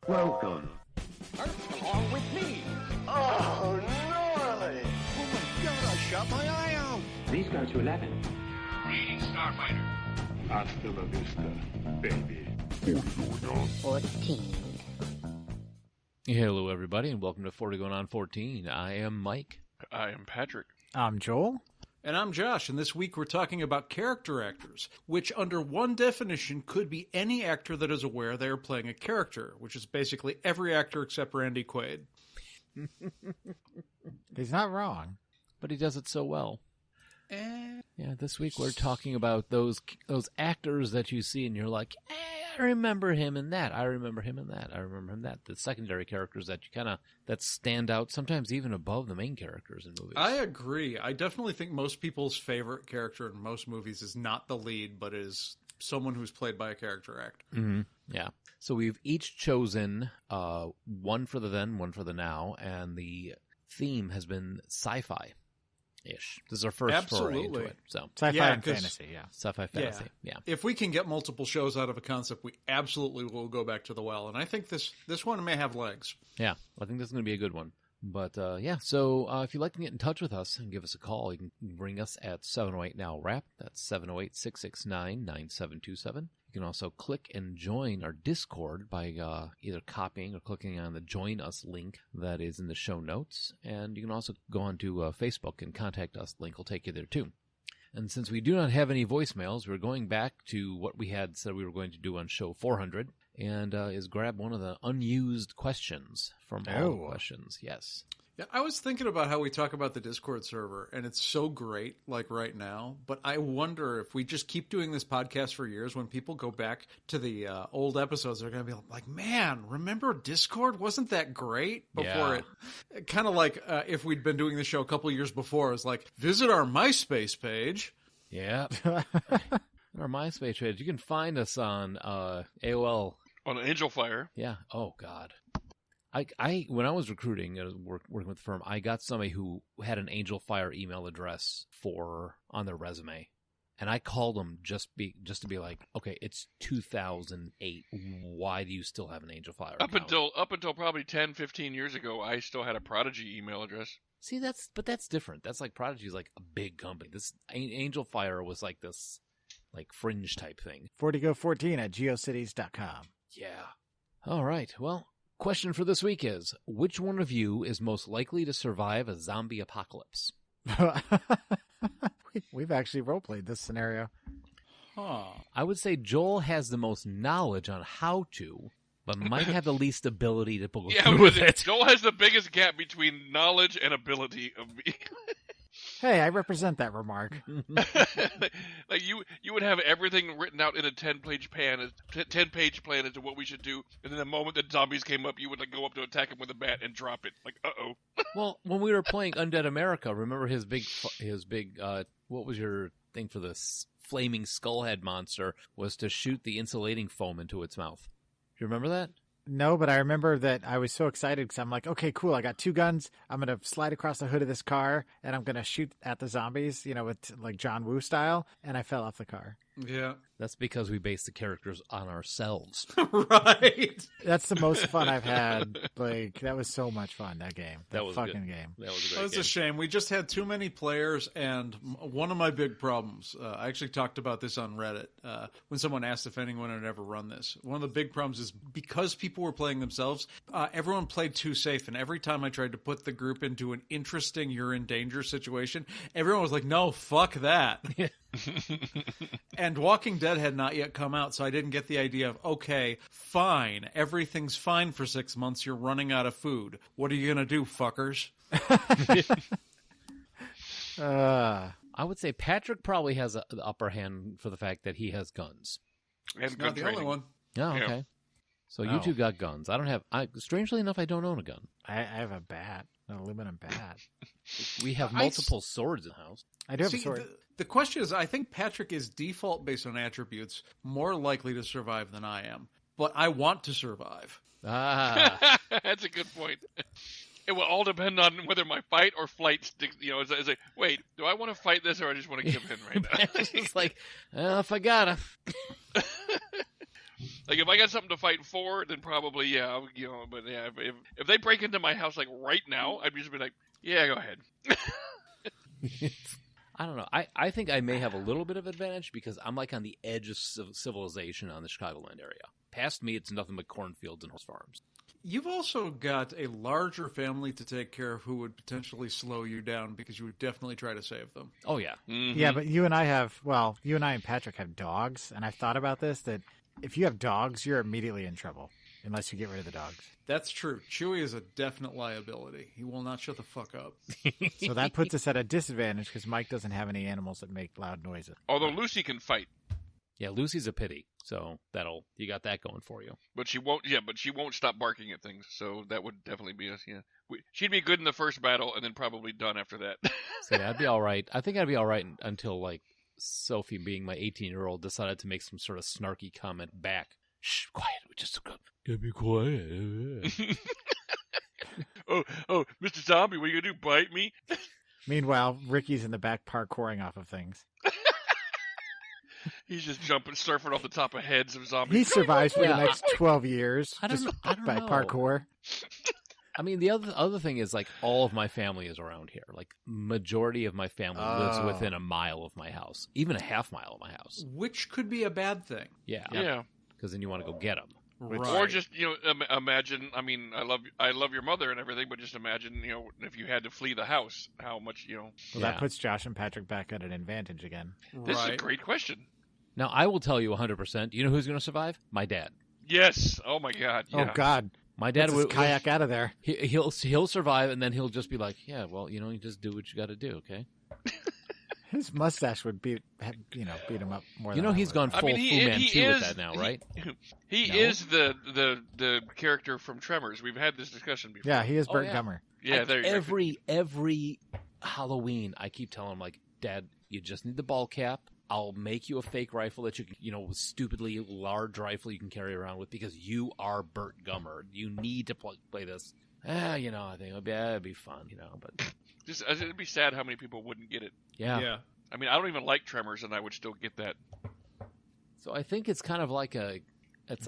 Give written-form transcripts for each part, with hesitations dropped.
Welcome. Earth along with me. Oh, gnarly! Oh my god, I shot my eye out. Please go to 11. Reading Starfighter. Hasta la vista, baby. 14. Hello, everybody, and welcome to 40 Going on 14. I am Mike. I am Patrick. I'm Joel. And I'm Josh, and this week we're talking about character actors, which under one definition could be any actor that is aware they are playing a character, which is basically every actor except Randy Quaid. He's not wrong. But he does it so well. Yeah, this week we're talking about those actors that you see and you're like, I remember him in that. I remember him in that. I remember him in that. The secondary characters that that stand out, sometimes even above the main characters in movies. I agree. I definitely think most people's favorite character in most movies is not the lead, but is someone who's played by a character actor. Mm-hmm. Yeah. So we've each chosen one for the then, one for the now, and the theme has been sci-fi. Ish. This is our first foray into it. So sci-fi and fantasy, yeah. Sci-fi fantasy, yeah. If we can get multiple shows out of a concept, we absolutely will go back to the well. And I think this one may have legs. Yeah, I think this is going to be a good one. But yeah, so if you'd like to get in touch with us and give us a call, you can bring us at 708-NOW-RAP. That's 708-669-9727. You can also click and join our Discord by either copying or clicking on the Join Us link that is in the show notes. And you can also go on to Facebook and contact us. Link will take you there too. And since we do not have any voicemails, we're going back to what we had said we were going to do on show 400, and is grab one of the unused questions from all the questions. Yes. Yeah, I was thinking about how we talk about the Discord server, and it's so great, like right now. But I wonder if we just keep doing this podcast for years, when people go back to the old episodes, they're going to be like, man, remember Discord? Wasn't that great? Before it kind of like if we'd been doing the show a couple years before, it's like, visit our MySpace page. Yeah. Our MySpace page. You can find us on AOL. On Angel Fire. Yeah. Oh, God. I when I was recruiting, working with the firm, I got somebody who had an Angel Fire email address on their resume, and I called them just to be like, okay, it's 2008. Why do you still have an Angel Fire account? Up until probably 10, 15 years ago, I still had a Prodigy email address. See, that's different. That's like Prodigy's like a big company. This Angel Fire was like this like fringe type thing. 40go14 at geocities.com. Yeah. All right. Well. Question for this week is, which one of you is most likely to survive a zombie apocalypse? We've actually roleplayed this scenario. I would say Joel has the most knowledge on how to, but might have the least ability to pull through with it. Joel has the biggest gap between knowledge and ability of me. Hey, I represent that remark. Like you would have everything written out in a 10-page plan as to what we should do, and then the moment that zombies came up, you would like go up to attack him with a bat and drop it. Like, uh-oh. Well, when we were playing Undead America, remember his big what was your thing for this flaming skullhead monster was to shoot the insulating foam into its mouth. Do you remember that? No, but I remember that I was so excited because I'm like, okay, cool. I got 2 guns. I'm going to slide across the hood of this car and I'm going to shoot at the zombies, with like John Woo style. And I fell off the car. Yeah. That's because we base the characters on ourselves. Right. That's the most fun I've had. Like, that was so much fun, that game. That was fucking good. game. That was a great game. It's a shame. We just had too many players, and one of my big problems, I actually talked about this on Reddit, when someone asked if anyone had ever run this. One of the big problems is because people were playing themselves, everyone played too safe, and every time I tried to put the group into an interesting you're in danger situation, everyone was like, no, fuck that. And Walking Dead had not yet come out, so I didn't get the idea of, okay, fine, everything's fine for 6 months, you're running out of food. What are you going to do, fuckers? I would say Patrick probably has the upper hand for the fact that he has guns. And not the only one. Oh, okay. Yeah. So you two got guns. I don't have. Strangely enough, I don't own a gun. I have a bat, an aluminum bat. We have multiple swords in the house. I do have a sword. The question is, I think Patrick is default based on attributes more likely to survive than I am, but I want to survive. Ah, that's a good point. It will all depend on whether my fight or flight sticks. Is like, wait, do I want to fight this or I just want to give in right now? It's like, if I gotta. Like, if I got something to fight for, then probably, yeah, but yeah, if they break into my house, like, right now, I'd just be like, yeah, go ahead. I don't know. I think I may have a little bit of advantage because I'm like on the edge of civilization on the Chicagoland area. Past me, it's nothing but cornfields and horse farms. You've also got a larger family to take care of who would potentially slow you down because you would definitely try to save them. Oh, yeah. Mm-hmm. Yeah, but you and I and Patrick have dogs, and I've thought about this, that if you have dogs, you're immediately in trouble unless you get rid of the dogs. That's true. Chewie is a definite liability. He will not shut the fuck up. So that puts us at a disadvantage because Mike doesn't have any animals that make loud noises. Although Lucy can fight. Yeah, Lucy's a pity, so you got that going for you. But she won't stop barking at things, so that would definitely be us, yeah. She'd be good in the first battle, and then probably done after that. So yeah, I'd be all right. I think I'd be all right until, like, Sophie, being my 18-year-old, decided to make some sort of snarky comment back. Shh, quiet, we just gotta be quiet. oh, Mr. Zombie, what are you gonna do, bite me? Meanwhile, Ricky's in the back parkouring off of things. He's just jumping, surfing off the top of heads of zombies. He survives for the next 12 years I don't by know. parkour. I mean, the other thing is, like, all of my family is around here. Like, majority of my family lives within a mile of my house, even a half mile of my house. Which could be a bad thing. Yeah. Yeah. Because then you want to go get them. Right. Or just, imagine, I mean, I love your mother and everything, but just imagine, if you had to flee the house, how much, Well, that puts Josh and Patrick back at an advantage again. This is a great question. Now, I will tell you 100%. You know who's going to survive? My dad. Yes. Oh, my God. Yeah. Oh, God. My dad would kayak out of there. He'll survive, and then he'll just be like, yeah, well, you just do what you got to do, okay? His mustache would beat him up more. He's gone full Fu Manchu with that now, right? He is the character from Tremors. We've had this discussion before. Yeah, he is Burt Gummer. Yeah, there you go. Every Halloween, I keep telling him, like, Dad, you just need the ball cap. I'll make you a fake rifle that you can, stupidly large rifle you can carry around with because you are Burt Gummer. You need to play this. I think it'd be fun, but just it'd be sad how many people wouldn't get it. Yeah. I mean, I don't even like Tremors, and I would still get that. So I think it's kind of like a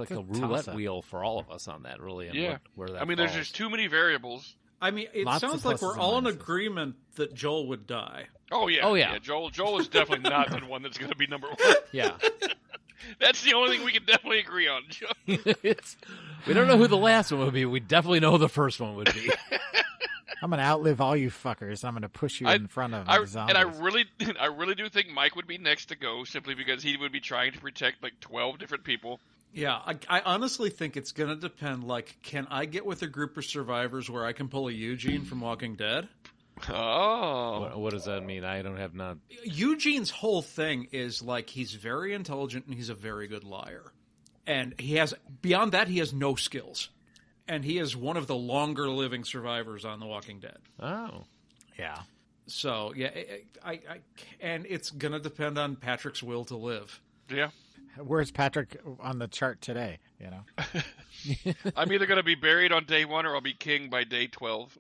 roulette wheel for all of us on that, really. And where that falls. There's just too many variables. I mean, it sounds like we're all in agreement that Joel would die. Oh yeah. Joel is definitely not the one that's going to be number one. Yeah. That's the only thing we can definitely agree on. We don't know who the last one would be. We definitely know who the first one would be. I'm going to outlive all you fuckers. I'm going to push you in front of the zombies. And I really do think Mike would be next to go, simply because he would be trying to protect like 12 different people. Yeah, I honestly think it's going to depend. Like, can I get with a group of survivors where I can pull a Eugene from Walking Dead? Oh. What does that mean? I don't have none. Eugene's whole thing is, like, he's very intelligent and he's a very good liar. And beyond that, he has no skills. And he is one of the longer living survivors on The Walking Dead. Oh. Yeah. So, yeah, and it's going to depend on Patrick's will to live. Yeah. Where's Patrick on the chart today? I'm either going to be buried on day 1 or I'll be king by day 12.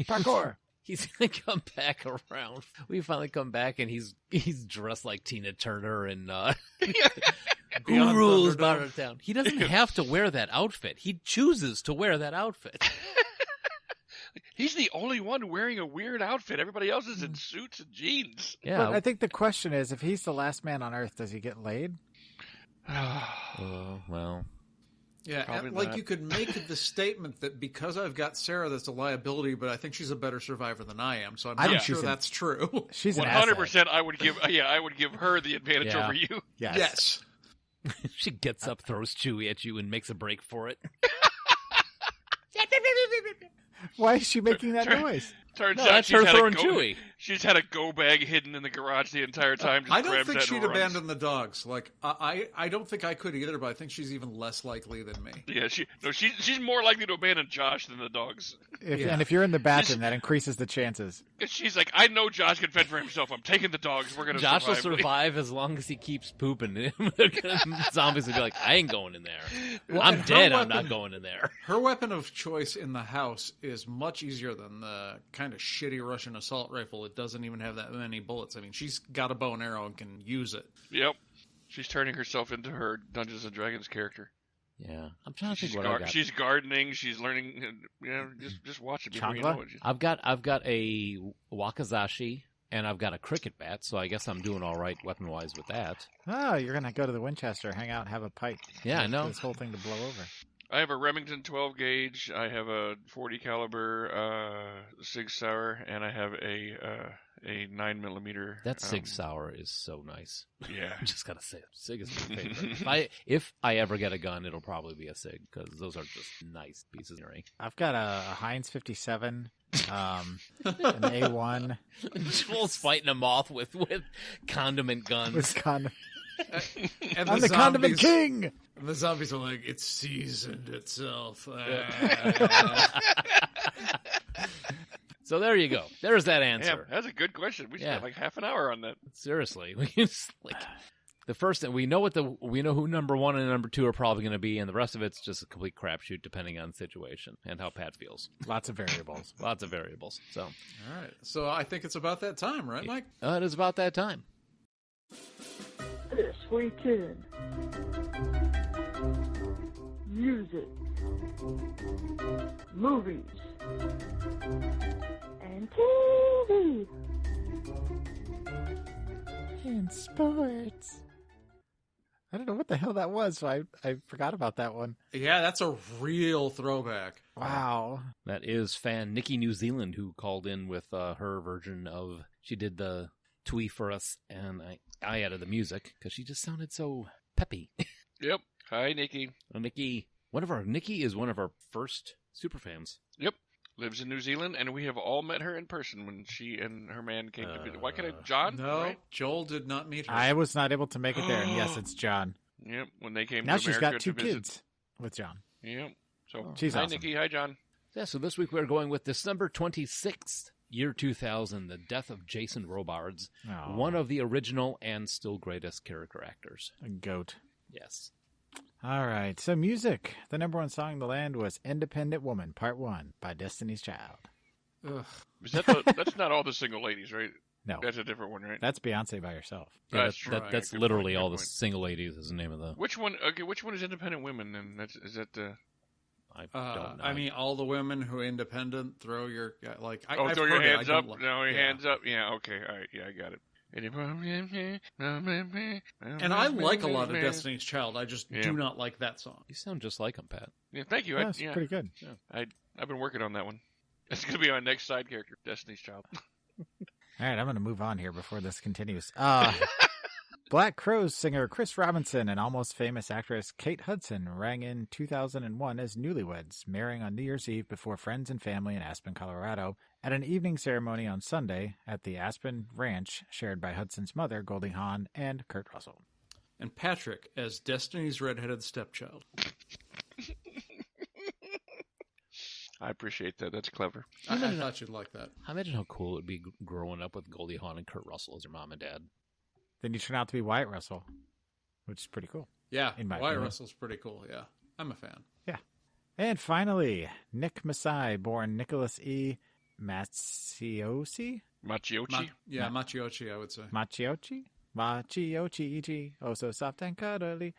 Parkour. He's going to come back around. We finally come back, and he's dressed like Tina Turner and Who rules Bartertown? He doesn't have to wear that outfit. He chooses to wear that outfit. He's the only one wearing a weird outfit. Everybody else is in suits and jeans. Yeah. But I think the question is, if he's the last man on Earth, does he get laid? Well. Yeah, and, like, you could make the statement that because I've got Sarah, that's a liability, but I think she's a better survivor than I am, so I'm not sure that's true. She's an 100%. I would give her the advantage over you. Yes. She gets up, throws Chewie at you, and makes a break for it. Why is she making that noise? Turns out that's her throwing Chewie. She's had a go bag hidden in the garage the entire time. I don't think she'd abandon the dogs. Like I don't think I could either, but I think she's even less likely than me. Yeah, she's more likely to abandon Josh than the dogs. And if you're in the bathroom, that increases the chances. She's like, I know Josh can fend for himself. I'm taking the dogs. We're gonna. Josh will survive as long as he keeps pooping. Zombies will be like, I ain't going in there. Well, I'm dead. I'm not going in there. Her weapon of choice in the house is much easier than the kind of shitty Russian assault rifle. It doesn't even have that many bullets. I mean, she's got a bow and arrow and can use it. Yep. She's turning herself into her Dungeons and Dragons character. Yeah, I'm trying to think what I got. She's gardening. She's learning. Just watch it before you know it. I've got a wakizashi and I've got a cricket bat, so I guess I'm doing all right weapon-wise with that. Oh, you're gonna go to the Winchester, hang out, have a pipe. Yeah, I know. This whole thing to blow over. I have a Remington 12 gauge. I have a 40 caliber Sig Sauer, and I have a 9mm. That Sig Sauer is so nice. Yeah, I just gotta say, Sig is my favorite. If I ever get a gun, it'll probably be a Sig because those are just nice pieces of ring. I've got a Heinz 57, an A1. Joel's fighting a moth with condiment guns. And I'm the condiment king. And the zombies are like, it seasoned itself. So there you go. There's that answer. Yeah, that's a good question. We spent like half an hour on that. Seriously, the first thing we know who number 1 and number 2 are probably going to be, and the rest of it's just a complete crapshoot depending on the situation and how Pat feels. Lots of variables. Lots of variables. So, all right. So I think it's about that time, right, Mike? It is about that time. This weekend. Music. Movies. And TV. And sports. I don't know what the hell that was, so I forgot about that one. Yeah, that's a real throwback. Wow. That is fan Nikki New Zealand who called in with her version of, she did the twee for us, and I added the music because she just sounded so peppy. Yep. Hi, Nikki. Nikki is one of our first super fans. Yep. Lives in New Zealand, and we have all met her in person when she and her man came to visit. Why can't I? John? No, right? Joel did not meet her. I was not able to make it there, and yes, it's John. Yep, when they came now to America she's got 2 to visit. kids with John. Yep. So, she's hi, awesome. Nikki. Hi, John. Yeah, so this week we're going with December 26th, year 2000, the death of Jason Robards, one of the original and still greatest character actors. A goat. Yes. All right, so music. The number 1 song in the land was Independent Woman, Part 1 by Destiny's Child. Ugh. Is that that's not all the single ladies, right? No. That's a different one, right? That's Beyonce by herself. Yeah, that's true. That's Good literally point, all good the point. single ladies is the name of the... Which one? Okay, which one is Independent Women? And is that the... I don't know. I mean, all the women who are independent, throw your... throw your hands up? No, your hands up? Yeah, okay, all right, yeah, I got it. And I like a lot of Destiny's Child. I just do not like that song. You sound just like him, Pat. Yeah, thank you. That's pretty good. Yeah, I've been working on that one. It's going to be our next side character, Destiny's Child. All right, I'm going to move on here before this continues. Black Crowes singer Chris Robinson and almost famous actress Kate Hudson rang in 2001 as newlyweds, marrying on New Year's Eve before friends and family in Aspen, Colorado, at an evening ceremony on Sunday at the Aspen Ranch shared by Hudson's mother, Goldie Hawn, and Kurt Russell. And Patrick as Destiny's redheaded stepchild. I appreciate that. That's clever. I thought you'd like that. I imagine how cool it would be growing up with Goldie Hawn and Kurt Russell as your mom and dad. Then you turn out to be Wyatt Russell, which is pretty cool. Yeah, Wyatt opinion. Russell's pretty cool, yeah. I'm a fan. Yeah. And finally, Nick Masai, born Nicholas E. Machiocci? Machiochi? Machiochi, I would say. Machiochi? Machiochi, oh so soft and cuddly.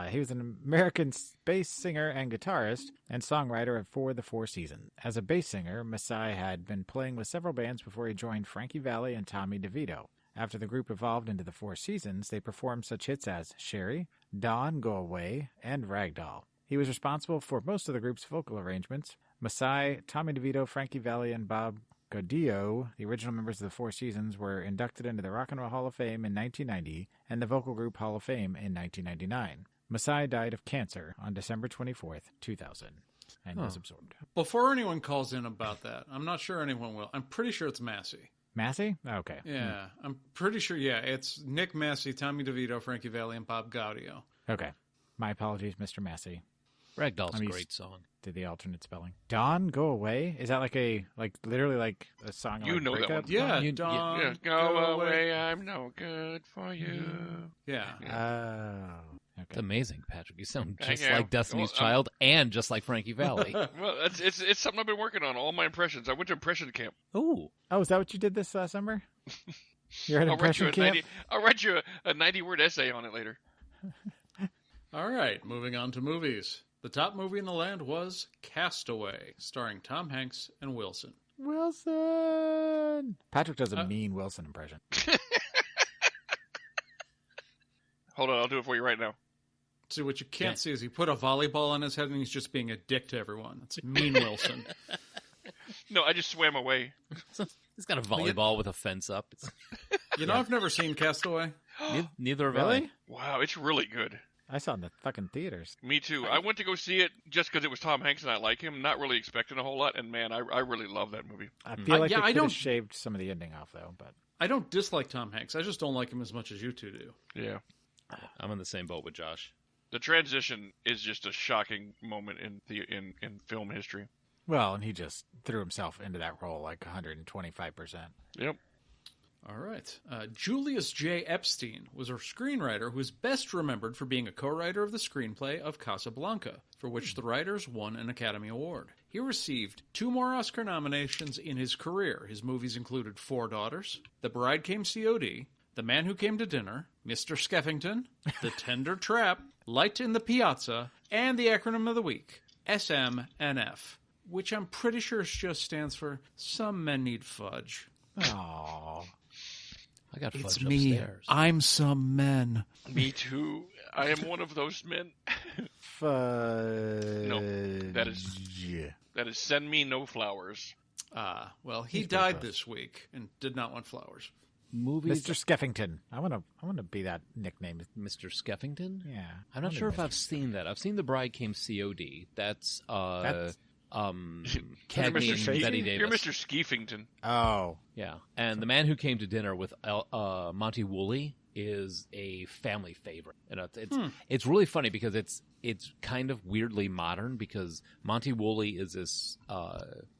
He was an American bass singer and guitarist and songwriter for the Four Seasons. As a bass singer, Masai had been playing with several bands before he joined Frankie Valli and Tommy DeVito. After the group evolved into the Four Seasons, they performed such hits as Sherry, Dawn, Go Away, and Ragdoll. He was responsible for most of the group's vocal arrangements. Masai, Tommy DeVito, Frankie Valli, and Bob Gaudio, the original members of the Four Seasons, were inducted into the Rock and Roll Hall of Fame in 1990 and the Vocal Group Hall of Fame in 1999. Masai died of cancer on December 24th, 2000, and was absorbed. Before anyone calls in about that, I'm not sure anyone will. I'm pretty sure it's Massey. Massey? Okay. Yeah, I'm pretty sure, it's Nick Massey, Tommy DeVito, Frankie Valli, and Bob Gaudio. Okay. My apologies, Mr. Massey. Ragdoll's a great song. Did the alternate spelling. Dawn, Go Away? Is that literally like a song of know breakup? that one. Yeah, Dawn, yeah. Go away, I'm no good for you. Yeah. Oh. Okay. It's amazing, Patrick. You sound just Yeah. like Destiny's Child and just like Frankie Valli. Well, it's something I've been working on, all my impressions. I went to impression camp. Ooh. Oh, is that what you did this summer? You're at impression camp? I'll write you a 90-word essay on it later. All right, moving on to movies. The top movie in the land was Castaway, starring Tom Hanks and Wilson. Wilson! Patrick does a mean Wilson impression. Hold on, I'll do it for you right now. See, what you can't see is he put a volleyball on his head and he's just being a dick to everyone. That's mean Wilson. No, I just swam away. He's got a volleyball with a fence up. You know, I've never seen Castaway. Neither have Really? Wow, it's really good. I saw it in the fucking theaters. Me too. I went to go see it just because it was Tom Hanks and I like him, not really expecting a whole lot. And man, I really love that movie. I feel like yeah, they I could have don't- shaved some of the ending off, though. But I don't dislike Tom Hanks. I just don't like him as much as you two do. Yeah. I'm in the same boat with Josh. The transition is just a shocking moment in film history. well, and he just threw himself into that role like 125%. Yep. All right. Julius J Epstein was a screenwriter who is best remembered for being a co-writer of the screenplay of Casablanca, for which the writers won an Academy Award. He received 2 more Oscar nominations in his career. His movies included Four Daughters, The Bride Came COD, The Man Who Came to Dinner, Mr. Skeffington, The Tender Trap, Light in the Piazza, and the acronym of the week, SMNF, which I'm pretty sure just stands for Some Men Need Fudge. Oh, I got fudge It's me. upstairs. I'm some men. Me too. I am one of those men. No, that is send me no flowers. Well, he He's died pretty this week and did not want flowers. Movies. Mr. Skeffington. I want to be that nickname. Mr. Skeffington? Yeah, I'm not sure if I've seen that. I've seen The Bride Came COD. That's Cagney and Betty Davis. You're Mr. Skeefington. Oh, Yeah, and The Man Who Came to Dinner with Monty Woolley is a family favorite, and it's really funny because it's kind of weirdly modern because Monty Woolley is this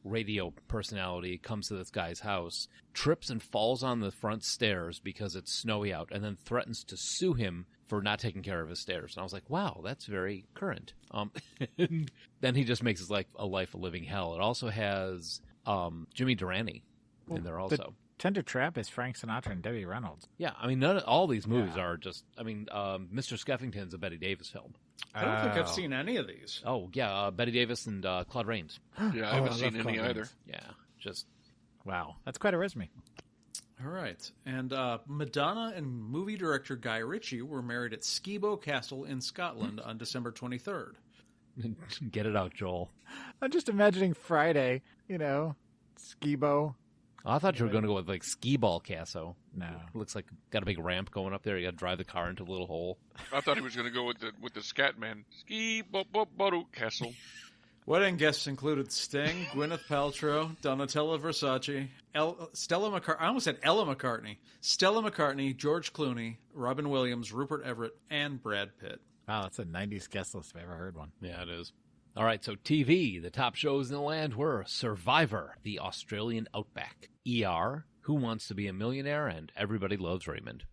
radio personality, comes to this guy's house, trips and falls on the front stairs because it's snowy out, and then threatens to sue him for not taking care of his stairs. And I was like, wow, that's very current. And then he just makes his life a living hell. It also has Jimmy Durante in there also. Tender Trap is Frank Sinatra and Debbie Reynolds. Yeah, I mean, all these movies are just. I mean, Mr. Skeffington's a Betty Davis film. I don't think I've seen any of these. Oh yeah, Betty Davis and Claude Rains. Yeah, I haven't seen any either. Yeah, just Wow, that's quite a resume. All right. And Madonna and movie director Guy Ritchie were married at Skibo Castle in Scotland on December 23rd. get it out, Joel. I'm just imagining Friday, Skibo. I thought you were going to go with like Skee Ball Castle. No. It looks like got a big ramp going up there. You got to drive the car into a little hole. I thought he was going to go with the scat man. Ski Boru Castle. Wedding guests included Sting, Gwyneth Paltrow, Donatella Versace, Stella McCartney. I almost said Ella McCartney. Stella McCartney, George Clooney, Robin Williams, Rupert Everett, and Brad Pitt. Wow, that's a 90s guest list if I ever heard one. Yeah, it is. All right, so TV. The top shows in the land were Survivor, The Australian Outback, ER, Who Wants to Be a Millionaire, and Everybody Loves Raymond.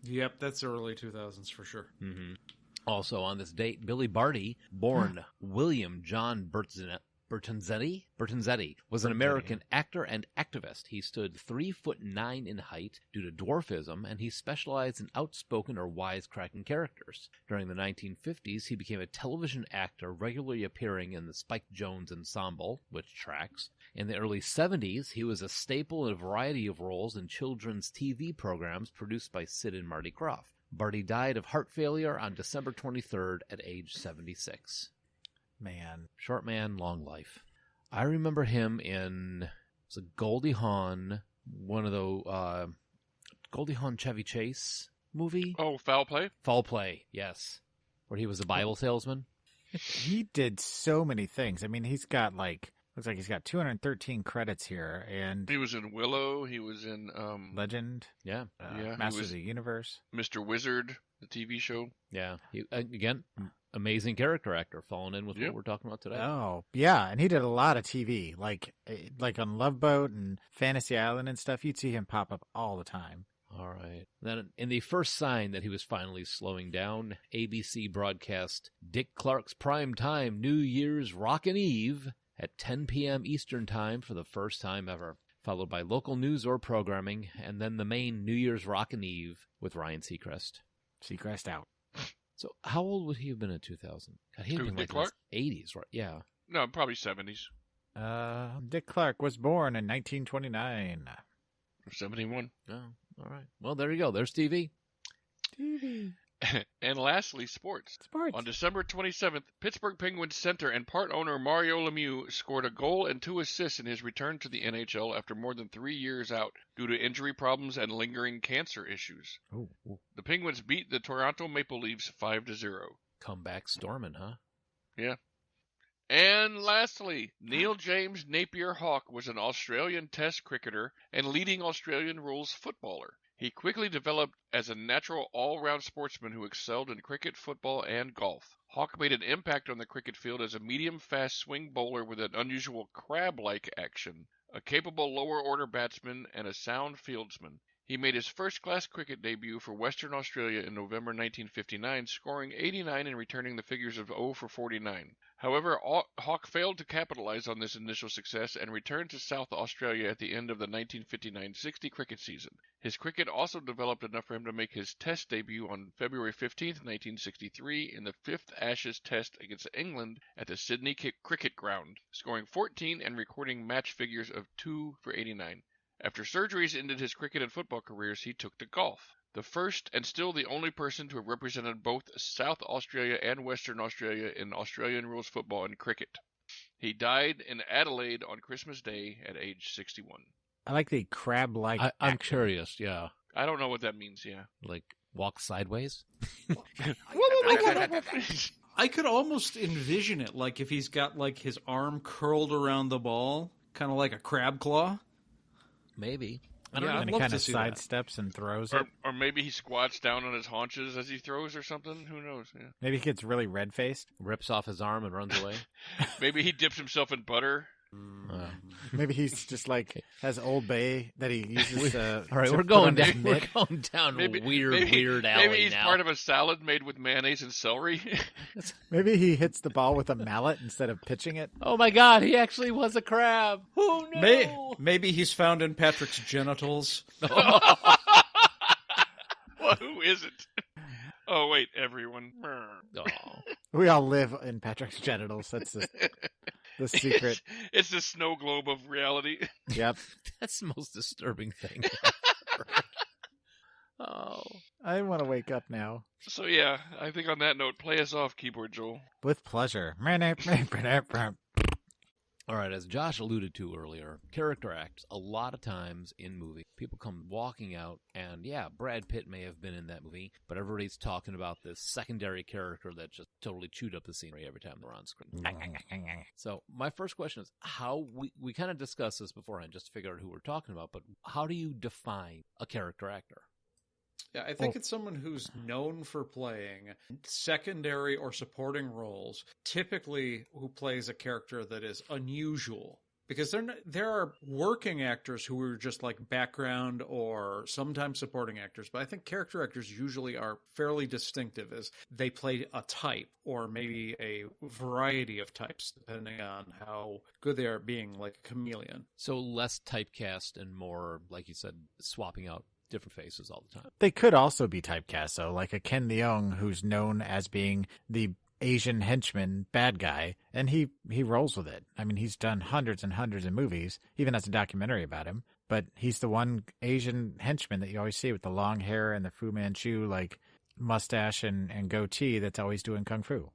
Yep, that's early 2000s for sure. Mm-hmm. Also on this date, Billy Barty, born William John Bertonzetti, was an American actor and activist. He stood 3'9" in height due to dwarfism, and he specialized in outspoken or wisecracking characters. During the 1950s, he became a television actor, regularly appearing in the Spike Jones Ensemble, which tracks. In the early 70s, he was a staple in a variety of roles in children's TV programs produced by Sid and Marty Krofft. Barty died of heart failure on December 23rd at age 76. Man. Short man, long life. I remember him in Goldie Hawn, one of the Goldie Hawn Chevy Chase movie. Oh, Foul Play? Foul Play, yes. Where he was a Bible salesman. He did so many things. I mean, he's got looks like he's got 213 credits here, and He was in Willow. He was in Legend, Yeah, Masters of the Universe. Mr. Wizard, the TV show. yeah. He, again, amazing character actor, falling in with what we're talking about today. Oh, yeah, and he did a lot of TV, like on Love Boat and Fantasy Island and stuff. You'd see him pop up all the time. All right. Then, in the first sign that he was finally slowing down, ABC broadcast Dick Clark's primetime New Year's Rockin' Eve at 10 p.m. Eastern Time for the first time ever, followed by local news or programming, and then the main New Year's Rockin' Eve with Ryan Seacrest. Seacrest out. So how old would he have been in 2000? God, he'd Who, been Dick like Clark? in his 80s, right? Yeah. No, probably 70s. Dick Clark was born in 1929. 71. Oh, all right. Well, there you go. There's TV. And lastly, sports. Sports. On December 27th, Pittsburgh Penguins center and part owner Mario Lemieux scored a goal and 2 assists in his return to the NHL after more than 3 years out due to injury problems and lingering cancer issues. Ooh. The Penguins beat the Toronto Maple Leafs 5-0. Comeback storming, huh? Yeah. And lastly, Neil James Napier Hawke was an Australian Test cricketer and leading Australian rules footballer. He quickly developed as a natural all-round sportsman who excelled in cricket, football, and golf. Hawke made an impact on the cricket field as a medium-fast swing bowler with an unusual crab-like action, a capable lower-order batsman, and a sound fieldsman. He made his first-class cricket debut for Western Australia in November 1959, scoring 89 and returning the figures of 0 for 49. However, Hawke failed to capitalize on this initial success and returned to South Australia at the end of the 1959-60 cricket season. His cricket also developed enough for him to make his Test debut on February 15, 1963, in the 5th Ashes Test against England at the Sydney Cricket Ground, scoring 14 and recording match figures of 2 for 89. After surgeries ended his cricket and football careers, he took to golf. The first and still the only person to have represented both South Australia and Western Australia in Australian rules football and cricket. He died in Adelaide on Christmas Day at age 61. I like the crab-like. I'm curious, yeah. I don't know what that means, yeah. Like walk sideways? I could almost envision it, like if he's got like his arm curled around the ball, kind of like a crab claw. Maybe. I don't know. And I'd he love kind to of see that. sidesteps and throws it. Or maybe he squats down on his haunches as he throws or something. Who knows? Yeah. Maybe he gets really red-faced. Rips off his arm and runs away. Maybe he dips himself in butter. Maybe he's just like has Old Bay that he uses. All right, to we're put going on his down. We're mitt. going down Maybe weird alley Maybe he's now. part of a salad made with mayonnaise and celery. Maybe he hits the ball with a mallet instead of pitching it. Oh my God, he actually was a crab. Oh no! Maybe he's found in Patrick's genitals. Well, who isn't? Oh, wait, everyone. Oh. We all live in Patrick's genitals. That's the secret. It's the snow globe of reality. Yep. That's the most disturbing thing. Oh. I want to wake up now. So, yeah, I think on that note, play us off, Keyboard Joel. With pleasure. All right, as Josh alluded to earlier, character acts a lot of times in movies. People come walking out, and yeah, Brad Pitt may have been in that movie, but everybody's talking about this secondary character that just totally chewed up the scenery every time they're on screen. So my first question is, how we kind of discussed this beforehand just to figure out who we're talking about, but how do you define a character actor? Yeah, I think it's someone who's known for playing secondary or supporting roles, typically who plays a character that is unusual. Because there are working actors who are just like background or sometimes supporting actors, but I think character actors usually are fairly distinctive as they play a type or maybe a variety of types, depending on how good they are at being like a chameleon. So less typecast and more, like you said, swapping out different faces all the time. They could also be typecast, though, like a Ken Leung who's known as being the Asian henchman bad guy, and he rolls with it. I mean, he's done hundreds and hundreds of movies, even has a documentary about him, but he's the one Asian henchman that you always see with the long hair and the Fu Manchu, like, mustache and goatee that's always doing kung fu.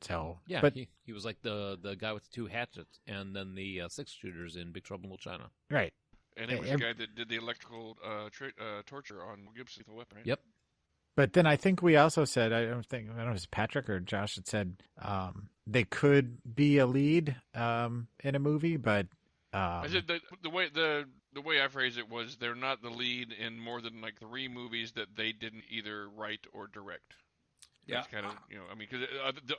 So, yeah, but he was like the guy with the 2 hatchets and then the 6-shooters in Big Trouble in Little China. Right. And it was the guy that did the electrical torture on Gibson Lethal Weapon, right? Yep. But then I think we also said, I don't know if it was Patrick or Josh that said they could be a lead in a movie, but I said the way I phrased it was they're not the lead in more than like 3 movies that they didn't either write or direct. Yeah, it's kind of, I mean, because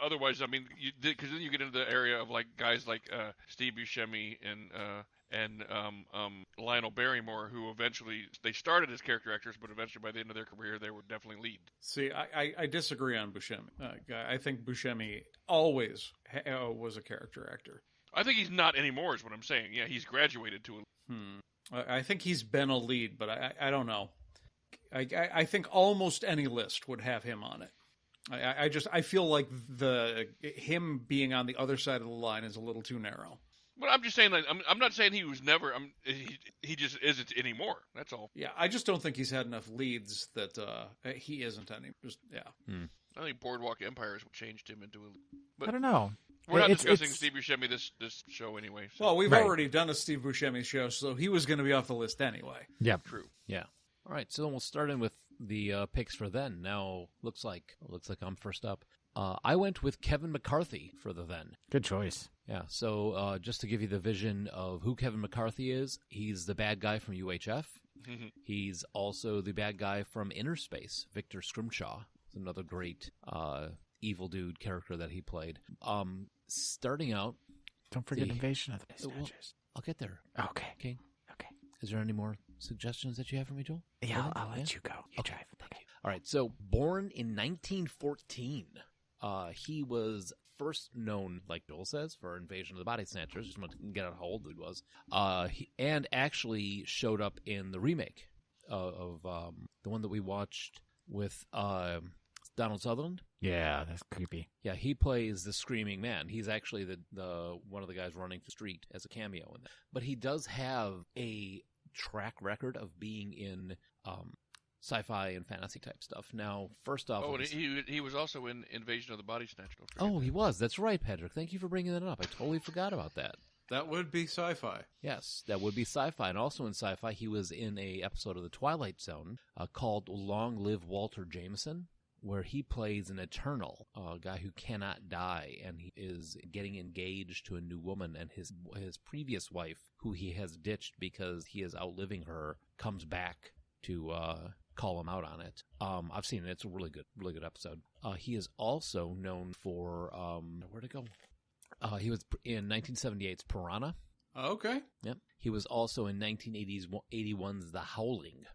otherwise, I mean, because then you get into the area of like guys like Steve Buscemi and Lionel Barrymore, who eventually they started as character actors, but eventually by the end of their career, they were definitely lead. See, I disagree on Buscemi. I think Buscemi always was a character actor. I think he's not anymore, is what I'm saying. Yeah, he's graduated to a. I think he's been a lead, but I don't know. I think almost any list would have him on it. I feel like him being on the other side of the line is a little too narrow. But I'm just saying, like, I'm not saying he was never. He just isn't anymore. That's all. Yeah, I just don't think he's had enough leads that he isn't any. I think Boardwalk Empires changed him into a. But I don't know. we're not discussing it's- Steve Buscemi this show anyway. So. Well, we've Right. already done a Steve Buscemi show, so he was going to be off the list anyway. Yep. True. Yeah. All right. So then we'll start in with the picks for then. Now looks like I'm first up. I went with Kevin McCarthy for the then. Good choice. Yeah. So just to give you the vision of who Kevin McCarthy is, he's the bad guy from UHF. He's also the bad guy from Inner Space. Victor Scrimshaw is another great evil dude character that he played. Starting out, Don't forget The- Invasion of the Base well, Snatchers. I'll get there. Okay. Okay. Okay. Is there any more suggestions that you have for me, Joel? Yeah, I'll let you go. You Okay, drive. thank you. All right, so born in 1914, he was first known, like Joel says, for Invasion of the Body Snatchers. Just want to get out how old he was. And actually showed up in the remake of the one that we watched with Donald Sutherland. Yeah, that's creepy. Yeah, he plays the Screaming Man. He's actually the one of the guys running the street as a cameo in that. But he does have a track record of being in sci-fi and fantasy type stuff. Now, first off, And he was also in Invasion of the Body Snatchers. Don't forget oh, that. he was. That's right, Patrick. Thank you for bringing that up. I totally forgot about that. That would be sci-fi. Yes, that would be sci-fi. And also in sci-fi, he was in a episode of The Twilight Zone called Long Live Walter Jameson, where he plays an eternal, guy who cannot die, and he is getting engaged to a new woman, and his previous wife, who he has ditched because he is outliving her, comes back to call him out on it. I've seen it. It's a really good episode. He is also known for, where'd it go? He was in 1978's Piranha. Okay. Yep. He was also in 1981's The Howling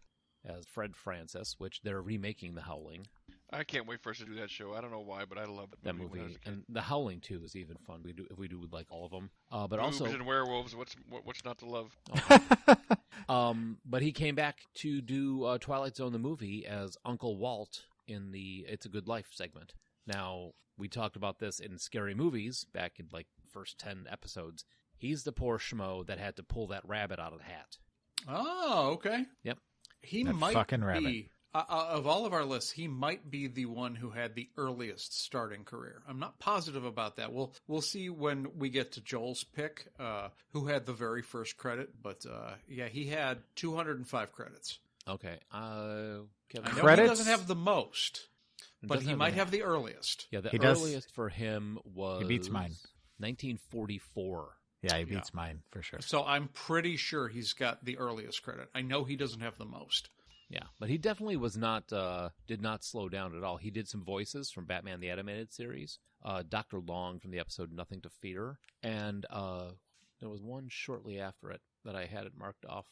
as Fred Francis, which they're remaking The Howling. I can't wait for us to do that show. I don't know why, but I love That when I was movie, a kid. and The Howling too is even fun. If we do like all of them, but Boobs also, and werewolves. What's not to love? but he came back to do Twilight Zone the movie as Uncle Walt in the "It's a Good Life" segment. Now we talked about this in Scary Movies back in like first 10 episodes. He's the poor schmo that had to pull that rabbit out of the hat. Oh, okay. Yep. He That might fucking be rabbit. of all of our lists. He might be the one who had the earliest starting career. I'm not positive about that. We'll see when we get to Joel's pick, who had the very first credit. But yeah, he had 205 credits. Okay. Kevin, I know Credits? he doesn't have the most, but doesn't he have might the- have the earliest. Yeah, the He does. earliest for him was He beats mine. 1944. Yeah, he beats mine for sure. So I'm pretty sure he's got the earliest credit. I know he doesn't have the most. Yeah, but he definitely was not did not slow down at all. He did some voices from Batman the Animated Series, Dr. Long from the episode Nothing to Fear, and there was one shortly after it that I had it marked off.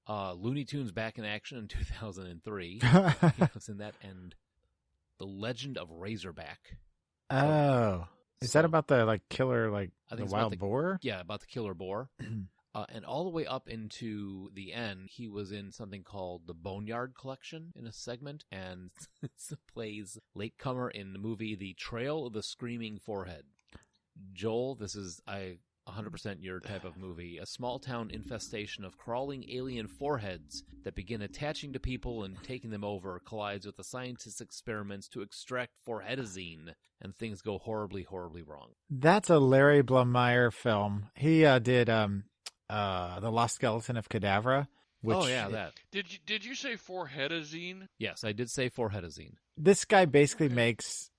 Looney Tunes Back in Action in 2003. He was in that, and The Legend of Razorback. Oh, is that about the killer I think the it's about wild the- boar? Yeah, about the killer boar. And all the way up into the end, he was in something called the Boneyard Collection in a segment, and plays latecomer in the movie The Trail of the Screaming Forehead. Joel, this is 100% your type of movie. A small town infestation of crawling alien foreheads that begin attaching to people and taking them over collides with the scientists' experiments to extract foreherazine, and things go horribly, horribly wrong. That's a Larry Blummeyer film. He did The Lost Skeleton of Cadavra. Which, oh yeah, that. Did you say foreheadazine? Yes, I did say foreherazine. This guy basically makes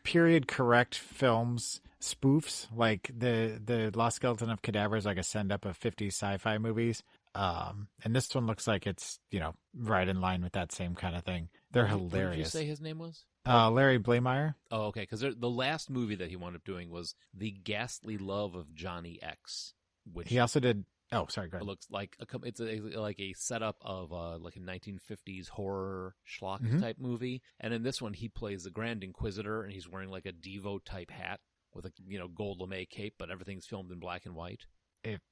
period correct films spoofs. Like the Lost Skeleton of Cadavra is like a send up of 50s sci-fi movies. And this one looks like it's right in line with that same kind of thing. They're What hilarious. did you say his name was? Larry Blummeyer. Oh, okay. Because the last movie that he wound up doing was The Ghastly Love of Johnny X, which He also did. Oh, sorry. Go ahead. looks like it's like a setup of like a 1950s horror schlock Mhm. type movie. And in this one, he plays the Grand Inquisitor, and he's wearing like a Devo type hat with a gold lame cape, but everything's filmed in black and white.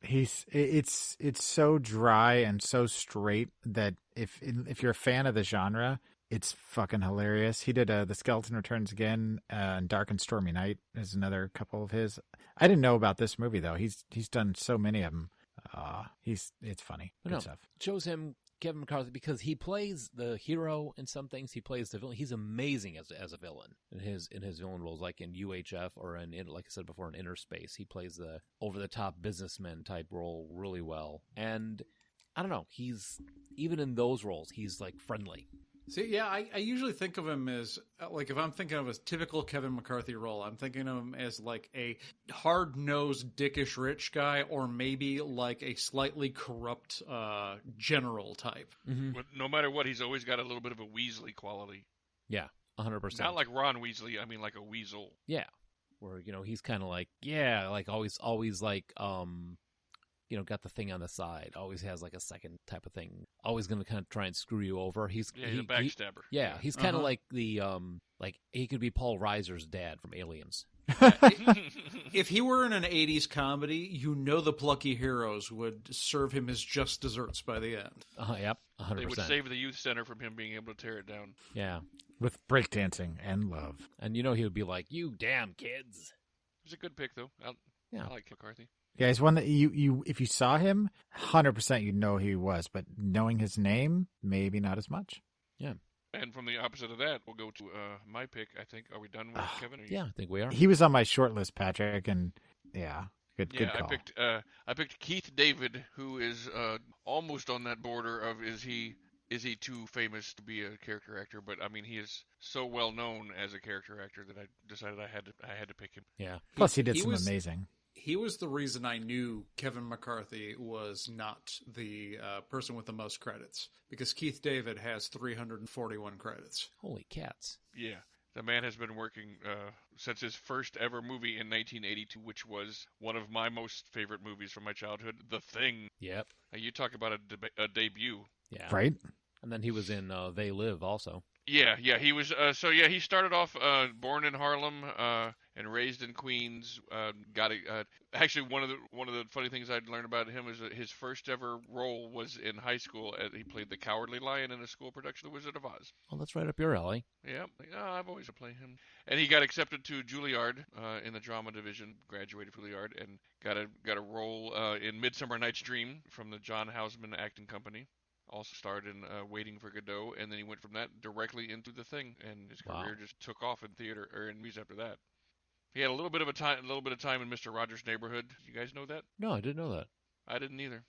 It's so dry and so straight that if you're a fan of the genre, It's fucking hilarious. He did The Skeleton Returns Again, and Dark and Stormy Night is another couple of his. I didn't know about this movie though. He's done so many of them. It's funny. Good stuff. Shows him Kevin McCarthy because he plays the hero in some things. He plays the villain. He's amazing as a villain in his villain roles, like in UHF or in like I said before in Inner Space. He plays the over the top businessman type role really well. And I don't know, he's even in those roles, he's like friendly. See, yeah, I usually think of him as, like, if I'm thinking of a typical Kevin McCarthy role, I'm thinking of him as, like, a hard-nosed, dickish rich guy, or maybe, like, a slightly corrupt general type. Mm-hmm. But no matter what, he's always got a little bit of a Weasley quality. Yeah, 100%. Not like Ron Weasley, I mean like a weasel. Yeah, where, he's kind of like, like, always like, got the thing on the side. Always has like a second type of thing. Always going to kind of try and screw you over. He's a backstabber. He's kind of like the like he could be Paul Reiser's dad from Aliens. If he were in an 80s comedy, the plucky heroes would serve him as just desserts by the end. Yep, 100%. They would save the youth center from him being able to tear it down. Yeah, with breakdancing and love. And he would be like, "You damn kids." It was a good pick though. I like McCarthy. Yeah, he's one that you if you saw him, 100% you'd know who he was, but knowing his name, maybe not as much. Yeah. And from the opposite of that, we'll go to my pick, I think. Are we done with Kevin? Yeah, I think we are. He was on my short list, Patrick, and good call. I picked Keith David, who is almost on that border of is he too famous to be a character actor? But I mean, he is so well known as a character actor that I decided I had to pick him. Yeah. Plus, he did some amazing. He was the reason I knew Kevin McCarthy was not the person with the most credits, because Keith David has 341 credits. Holy cats. Yeah. The man has been working since his first ever movie in 1982, which was one of my most favorite movies from my childhood, The Thing. Yep. You talk about a debut. Yeah. Right? And then he was in They Live also. Yeah, he was. He started off born in Harlem and raised in Queens. Actually, one of the funny things I'd learned about him is that his first ever role was in high school. He played the Cowardly Lion in a school production of The Wizard of Oz. Well, that's right up your alley. Yeah, I've always played him. And he got accepted to Juilliard in the drama division. Graduated from Juilliard and got a role in Midsummer Night's Dream from the John Houseman Acting Company. Also starred in Waiting for Godot, and then he went from that directly into The Thing, and his career just took off in theater or in movies after that. He had a little bit of time in Mr. Rogers' Neighborhood. You guys know that? No, I didn't know that. I didn't either.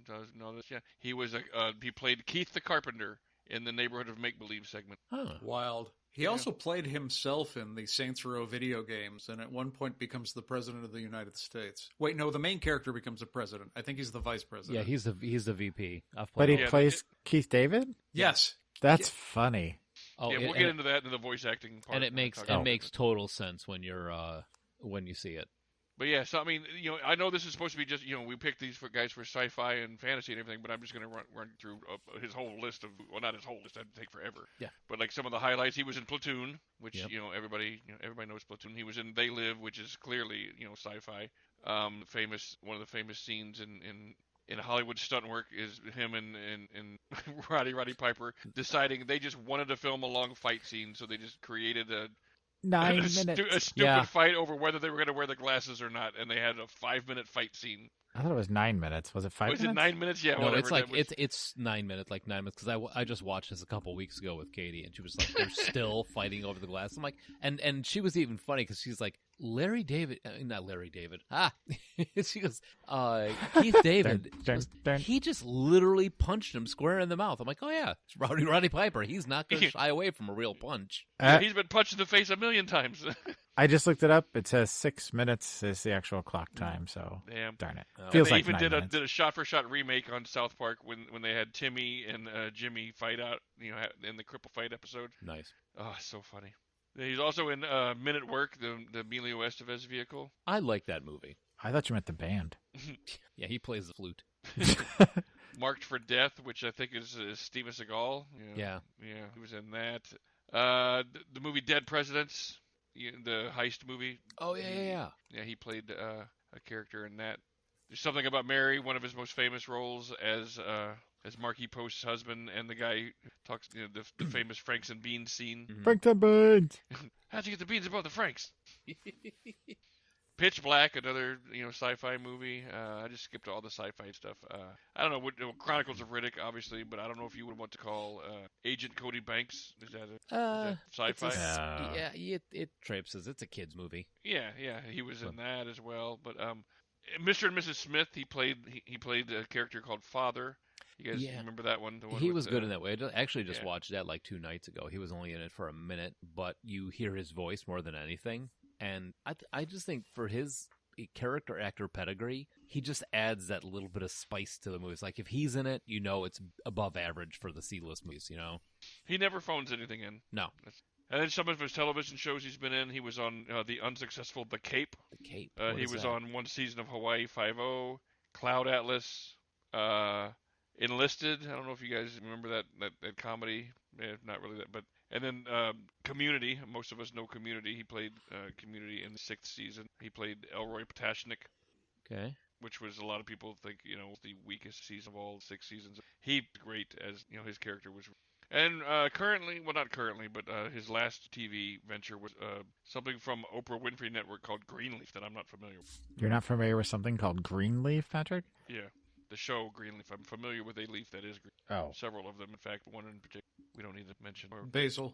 He was he played Keith the Carpenter in the Neighborhood of Make Believe segment. Huh. Wild. He also played himself in the Saints Row video games, and at one point becomes the president of the United States. Wait, no, the main character becomes the president. I think he's the vice president. Yeah, he's the VP. But he plays Keith David? Yes. That's funny. Oh, we'll get into that in the voice acting part. And it makes total sense when you're when you see it. But yeah, so I mean, I know this is supposed to be just, we picked these guys for sci-fi and fantasy and everything, but I'm just going to run through his whole list of, well, not his whole list, that'd take forever. Yeah. But like some of the highlights, he was in Platoon, which everybody knows Platoon. He was in They Live, which is clearly sci-fi. One of the famous scenes in Hollywood stunt work is him and Roddy Piper deciding they just wanted to film a long fight scene, so they just created a 9 minutes. A stupid fight over whether they were going to wear the glasses or not, and they had a 5-minute fight scene. I thought it was 9 minutes. Was it 5 minutes? Was it 9 minutes? Yeah, no, whatever. It's like it's 9 minutes, like 9 minutes. Because I just watched this a couple weeks ago with Katie, and she was like, they're still fighting over the glass. I'm like, and she was even funny because she's like, Larry David, not Larry David. She goes, Keith David. He just literally punched him square in the mouth. I'm like, oh yeah, it's Roddy Piper. He's not going to shy away from a real punch. He's been punched in the face a million times. I just looked it up. It says 6 minutes is the actual clock time. So damn, darn it. Feels like even 9 did minutes. a shot-for-shot remake on South Park when they had Timmy and Jimmy fight out, in the cripple fight episode. Nice. Oh, so funny. He's also in Men at Work, the Emilio Estevez vehicle. I like that movie. I thought you meant the band. Yeah, he plays the flute. Marked for Death, which I think is Steven Seagal. Yeah, he was in that. The movie Dead Presidents, the heist movie. Oh yeah. Yeah, he played a character in that. There's Something About Mary, one of his most famous roles as as Marky Post's husband, and the guy who talks, the famous Franks and Beans scene. Frank the Beans. How'd you get the beans above the Franks? Pitch Black, another sci-fi movie. I just skipped all the sci-fi stuff. I don't know what Chronicles of Riddick, obviously, but I don't know if you would want to call Agent Cody Banks. Is that sci-fi? It traipses. It's a kids movie. Yeah, he was in that as well. But Mr. and Mrs. Smith, he played a character called Father. You guys remember that one? He was good in that way. I actually just watched that like 2 nights ago. He was only in it for a minute, but you hear his voice more than anything. And I just think for his character actor pedigree, he just adds that little bit of spice to the movies. Like if he's in it, it's above average for the C-list movies, He never phones anything in. No. And then some of his television shows he's been in. He was on the unsuccessful The Cape. The Cape. He was on one season of Hawaii Five-0, Cloud Atlas, Enlisted. I don't know if you guys remember that comedy. Not really that, but and then Community. Most of us know Community. He played Community in the 6th season. He played Elroy Patashnik. Okay. Which was a lot of people think the weakest season of all 6 seasons. He great as his character was. And currently, well not currently, but his last TV venture was something from Oprah Winfrey Network called Greenleaf that I'm not familiar with. You're not familiar with something called Greenleaf, Patrick? Yeah. The show Greenleaf. I'm familiar with a leaf that is green. Oh. Several of them, in fact, one in particular we don't need to mention. Basil.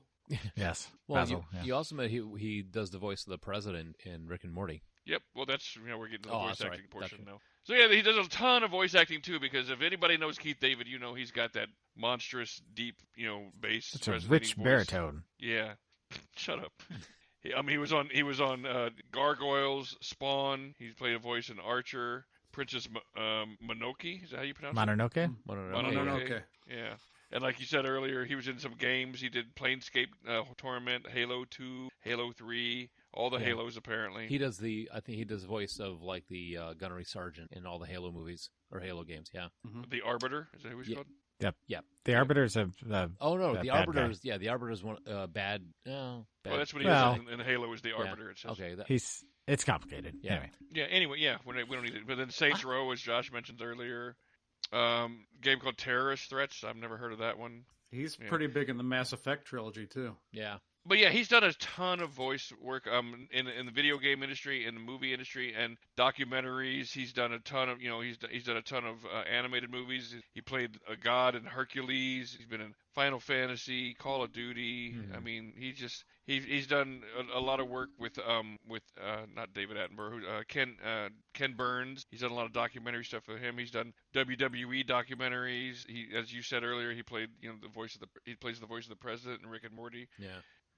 Yes. Well, Basil, you also met he does the voice of the president in Rick and Morty. Yep. Well, that's we're getting to the voice acting portion Gotcha. now. So yeah, he does a ton of voice acting too. Because if anybody knows Keith David, he's got that monstrous, deep, bass. It's a rich voice. baritone. Yeah. Shut up. He was on Gargoyles, Spawn. He played a voice in Archer. Princess Mononoke, is that how you pronounce it? Mononoke? Yeah. And like you said earlier, he was in some games. He did Planescape Torment, Halo 2, Halo 3, all the Halos apparently. I think he does the voice of like the gunnery sergeant in all the Halo movies or Halo games, yeah. Mm-hmm. The Arbiter, is that who he's called? Yep. The Arbiter's a the Arbiter's guy. The Arbiter's one bad. No, bad. Well, that's what he is in Halo is the Arbiter. It says. Okay, it's complicated. Yeah. Anyway, we don't need it. But then Saints Row, as Josh mentioned earlier, game called Terrorist Threats. I've never heard of that one. He's pretty big in the Mass Effect trilogy too. Yeah. But yeah, he's done a ton of voice work in the video game industry, in the movie industry, and documentaries. He's done a ton of he's done a ton of animated movies. He played a god in Hercules. He's been in Final Fantasy, Call of Duty. Mm-hmm. I mean, he's done a lot of work with not David Attenborough, Ken Burns. He's done a lot of documentary stuff with him. He's done WWE documentaries. He, as you said earlier, he played he plays the voice of the president in Rick and Morty. Yeah.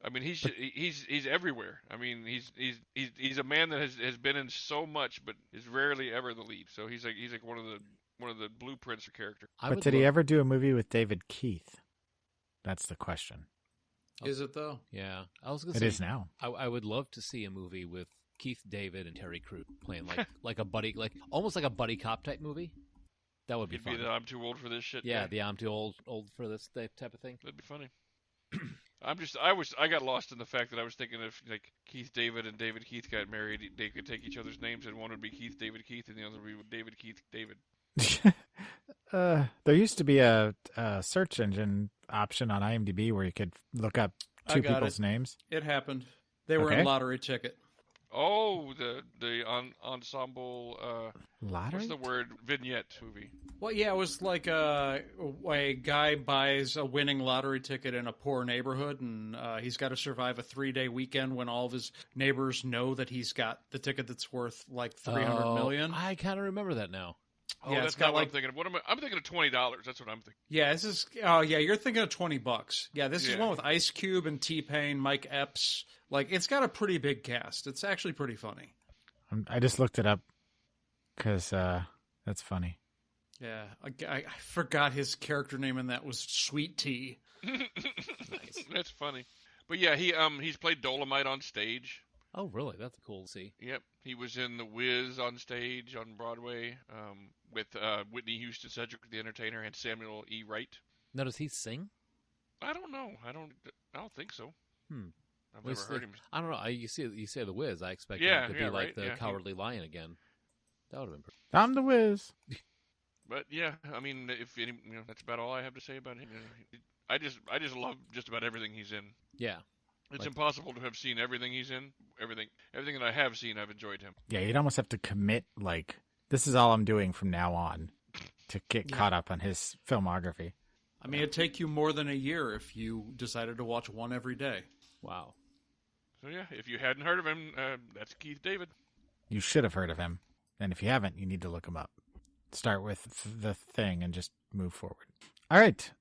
I mean, he's everywhere. I mean, he's a man that has been in so much, but is rarely ever the lead. So he's like one of the blueprints for character. But did he ever do a movie with David Keith? That's the question. Is it though? Yeah, I was gonna say it is now. I would love to see a movie with Keith David and Terry Crews playing like a buddy, like almost like a buddy cop type movie. That would be fun. I'm too old for this shit. Yeah, I'm too old for this type of thing. That'd be funny. I got lost in the fact that I was thinking if like Keith David and David Keith got married, they could take each other's names, and one would be Keith David Keith, and the other would be David Keith David. There used to be a search engine option on IMDb where you could look up two people's names. It happened. They were in Lottery Ticket. Oh, the ensemble. Lottery? What's the word? Vignette movie. Well, yeah, it was like a guy buys a winning lottery ticket in a poor neighborhood, and he's got to survive a 3-day weekend when all of his neighbors know that he's got the ticket that's worth like $300 million. I kind of remember that now. Oh, yeah, that's not what I'm thinking of. I'm thinking of $20. That's what I'm thinking. Yeah, this is. Oh, yeah, you're thinking of $20. Yeah, this is one with Ice Cube and T-Pain, Mike Epps. Like, it's got a pretty big cast. It's actually pretty funny. I just looked it up because that's funny. Yeah, I forgot his character name, and that was Sweet Tea. Nice. That's funny. But yeah, he's played Dolomite on stage. Oh, really? That's cool to see. Yep. He was in The Wiz on stage on Broadway with Whitney Houston, Cedric the Entertainer, and Samuel E. Wright. Now, does he sing? I don't know. I don't think so. I've Well, never heard him. I don't know. You say The Wiz. I expect him to be like the Cowardly Lion again. That would have been pretty. I'm the Wiz. But yeah, I mean, that's about all I have to say about him. I just love just about everything he's in. Yeah. It's impossible to have seen everything he's in. Everything that I have seen, I've enjoyed him. Yeah, you'd almost have to commit, like, this is all I'm doing from now on to get caught up on his filmography. I mean, it'd take you more than a year if you decided to watch one every day. Wow. So yeah, if you hadn't heard of him, that's Keith David. You should have heard of him. And if you haven't, you need to look him up. Start with The Thing and just move forward. All right.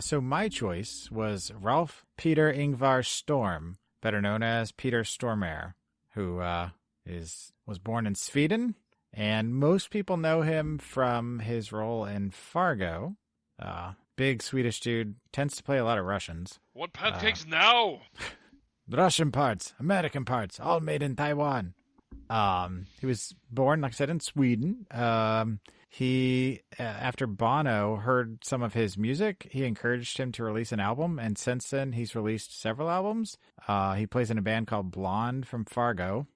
So my choice was Rolf Peter Ingvar Storm, better known as Peter Stormare, who was born in Sweden. And most people know him from his role in Fargo. Big Swedish dude, tends to play a lot of Russians. Want pancakes now? Russian parts, American parts, all made in Taiwan. He was born, like I said, in Sweden. He, after Bono heard some of his music, he encouraged him to release an album, and since then he's released several albums. He plays in a band called Blonde from Fargo.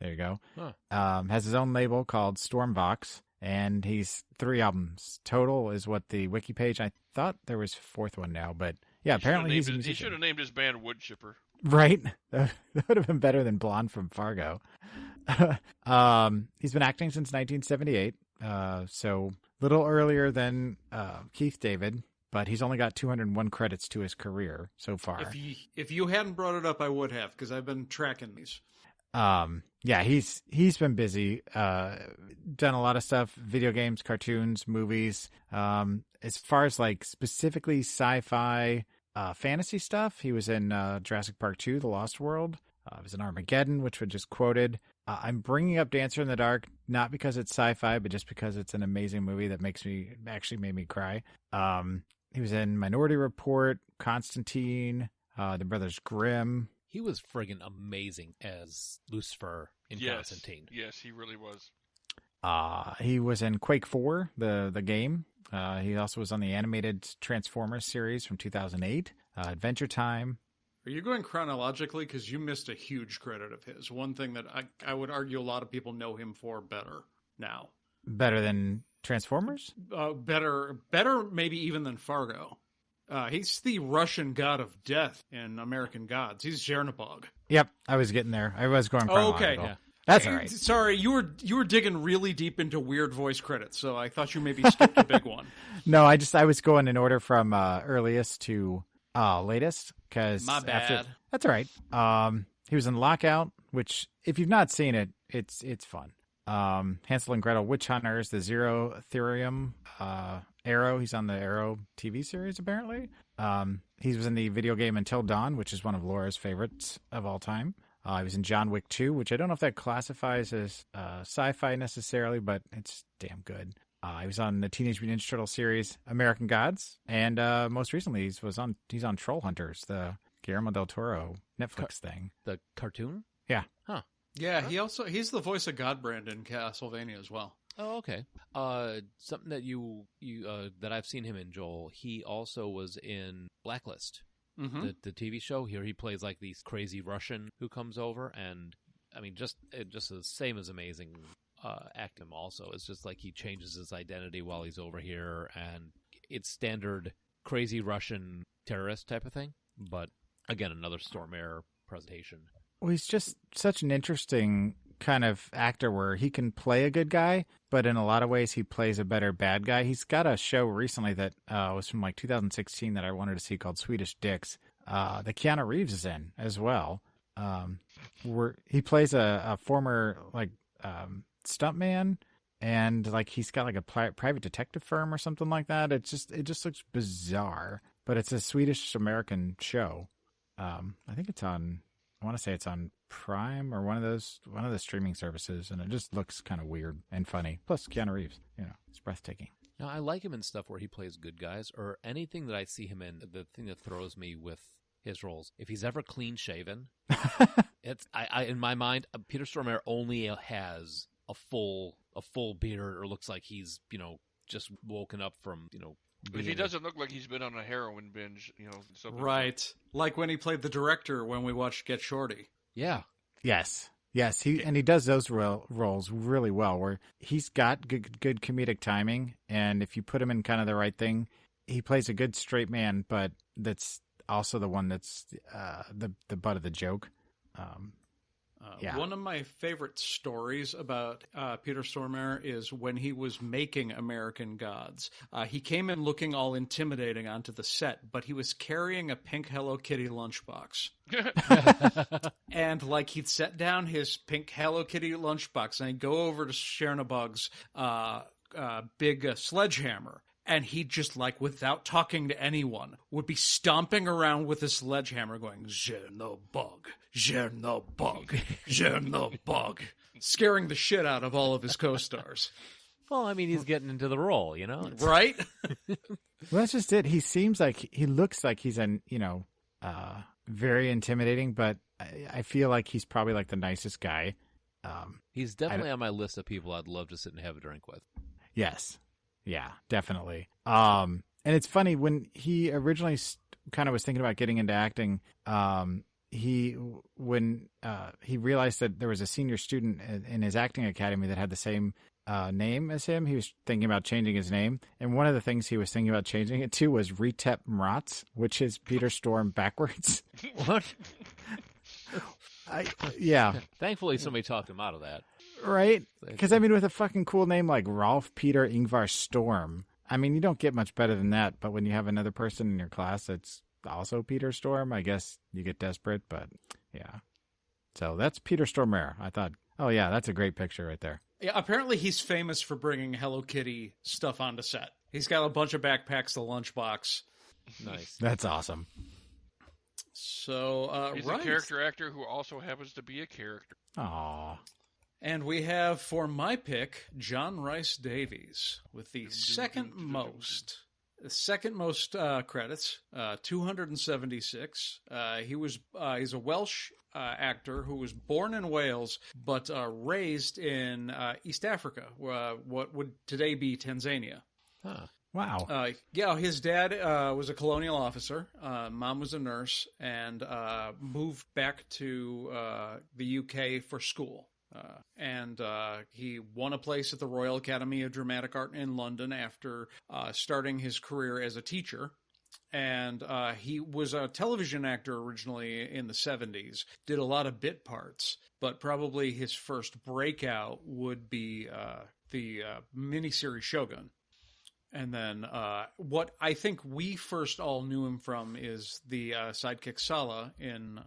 There you go. Huh. Has his own label called Stormvox, and he's 3 albums total is what the wiki page. I thought there was a 4th one now, but yeah, apparently he's a musician. He should have named his band Wood Chipper. Right? That would have been better than Blonde from Fargo. He's been acting since 1978, so a little earlier than Keith David, but he's only got 201 credits to his career so far. If you hadn't brought it up, I would have, because I've been tracking these. Yeah, he's been busy, done a lot of stuff, video games, cartoons, movies. As far as like specifically sci-fi, fantasy stuff, he was in Jurassic Park 2, The Lost World. He was in Armageddon, which was just quoted. I'm bringing up Dancer in the Dark, not because it's sci-fi, but just because it's an amazing movie that made me cry. He was in Minority Report, Constantine, The Brothers Grimm. He was friggin' amazing as Lucifer in Constantine. Yes, he really was. He was in Quake 4, the game. He also was on the animated Transformers series from 2008, Adventure Time. Are you going chronologically? Because you missed a huge credit of his. One thing that I would argue a lot of people know him for better now. Better than Transformers? Better maybe even than Fargo. He's the Russian god of death in American Gods. He's Chernobog. Yep, I was getting there. I was going chronological. Okay. Yeah. That's all right. Sorry, you were digging really deep into weird voice credits, so I thought you maybe skipped a big one. No, I was going in order from earliest to latest. My bad. That's all right. He was in Lockout, which if you've not seen it, it's fun. Hansel and Gretel Witch Hunters, the Zero Theorem, Arrow. He's on the Arrow TV series, apparently. He was in the video game Until Dawn, which is one of Laura's favorites of all time. He was in John Wick 2, which I don't know if that classifies as sci-fi necessarily, but it's damn good. He was on the Teenage Mutant Ninja Turtle series American Gods, and most recently he's on Troll Hunters, the Guillermo del Toro Netflix thing. The cartoon? Yeah. Huh. Yeah, he's the voice of Godbrand in Castlevania as well. Oh, okay. Something that you that I've seen him in, Joel. He also was in Blacklist, the TV show. Here he plays like these crazy Russian who comes over, and I mean, just the same as amazing. Acting also, it's just like he changes his identity while he's over here, and it's standard crazy Russian terrorist type of thing. But again, another Stormare presentation. Well, he's just such an interesting kind of actor where he can play a good guy, but in a lot of ways he plays a better bad guy. He's got a show recently that was from like 2016 that I wanted to see called Swedish Dicks that Keanu Reeves is in as well. Where he plays a former like stuntman, and like he's got like a private detective firm or something like that. It just looks bizarre, but it's a Swedish American show. I think it's on. I want to say it's on Prime or one of the streaming services, and it just looks kind of weird and funny. Plus Keanu Reeves, it's breathtaking. Now I like him in stuff where he plays good guys, or anything that I see him in. The thing that throws me with his roles, if he's ever clean shaven, it's I in my mind, Peter Stormare only has a full beard, or looks like he's just woken up from If he doesn't look like he's been on a heroin binge, something right? Like when he played the director when we watched Get Shorty. Yeah. Yes. Yes, he does those roles really well, where he's got good comedic timing, and if you put him in kind of the right thing, he plays a good straight man, but that's also the one that's the butt of the joke. Yeah. One of my favorite stories about Peter Stormare is when he was making American Gods. He came in looking all intimidating onto the set, but he was carrying a pink Hello Kitty lunchbox. And like he'd set down his pink Hello Kitty lunchbox and he'd go over to Chernabog's big sledgehammer. And he just, like, without talking to anyone, would be stomping around with a sledgehammer going, Chernabog, Chernabog, Chernabog, scaring the shit out of all of his co-stars. Well, I mean, he's getting into the role, you know? Right? Well, that's just it. He looks like he's very intimidating, but I feel like he's probably like the nicest guy. He's definitely on my list of people I'd love to sit and have a drink with. Yes. Yeah, definitely. And it's funny, when he originally kind of was thinking about getting into acting, when he realized that there was a senior student in his acting academy that had the same name as him, he was thinking about changing his name. And one of the things he was thinking about changing it to was Retep Mratz, which is Peter Storm backwards. What? Yeah. Thankfully, somebody talked him out of that. Right? Because, I mean, with a fucking cool name like Rolf Peter Ingvar Storm, I mean, you don't get much better than that. But when you have another person in your class that's also Peter Storm, I guess you get desperate. But, yeah. So that's Peter Stormare. I thought, oh, yeah, that's a great picture right there. Yeah, apparently he's famous for bringing Hello Kitty stuff onto set. He's got a bunch of backpacks, a lunchbox. Nice. That's awesome. So, he's a character actor who also happens to be a character. Aww. And we have, for my pick, John Rhys-Davies with the second most credits, 276. He's a Welsh actor who was born in Wales but raised in East Africa, what would today be Tanzania. Huh. Wow. His dad was a colonial officer. Mom was a nurse and moved back to the UK for school. And he won a place at the Royal Academy of Dramatic Art in London after starting his career as a teacher. And he was a television actor originally in the 70s, did a lot of bit parts, but probably his first breakout would be the miniseries Shogun. And then what I think we first all knew him from is the sidekick Sala in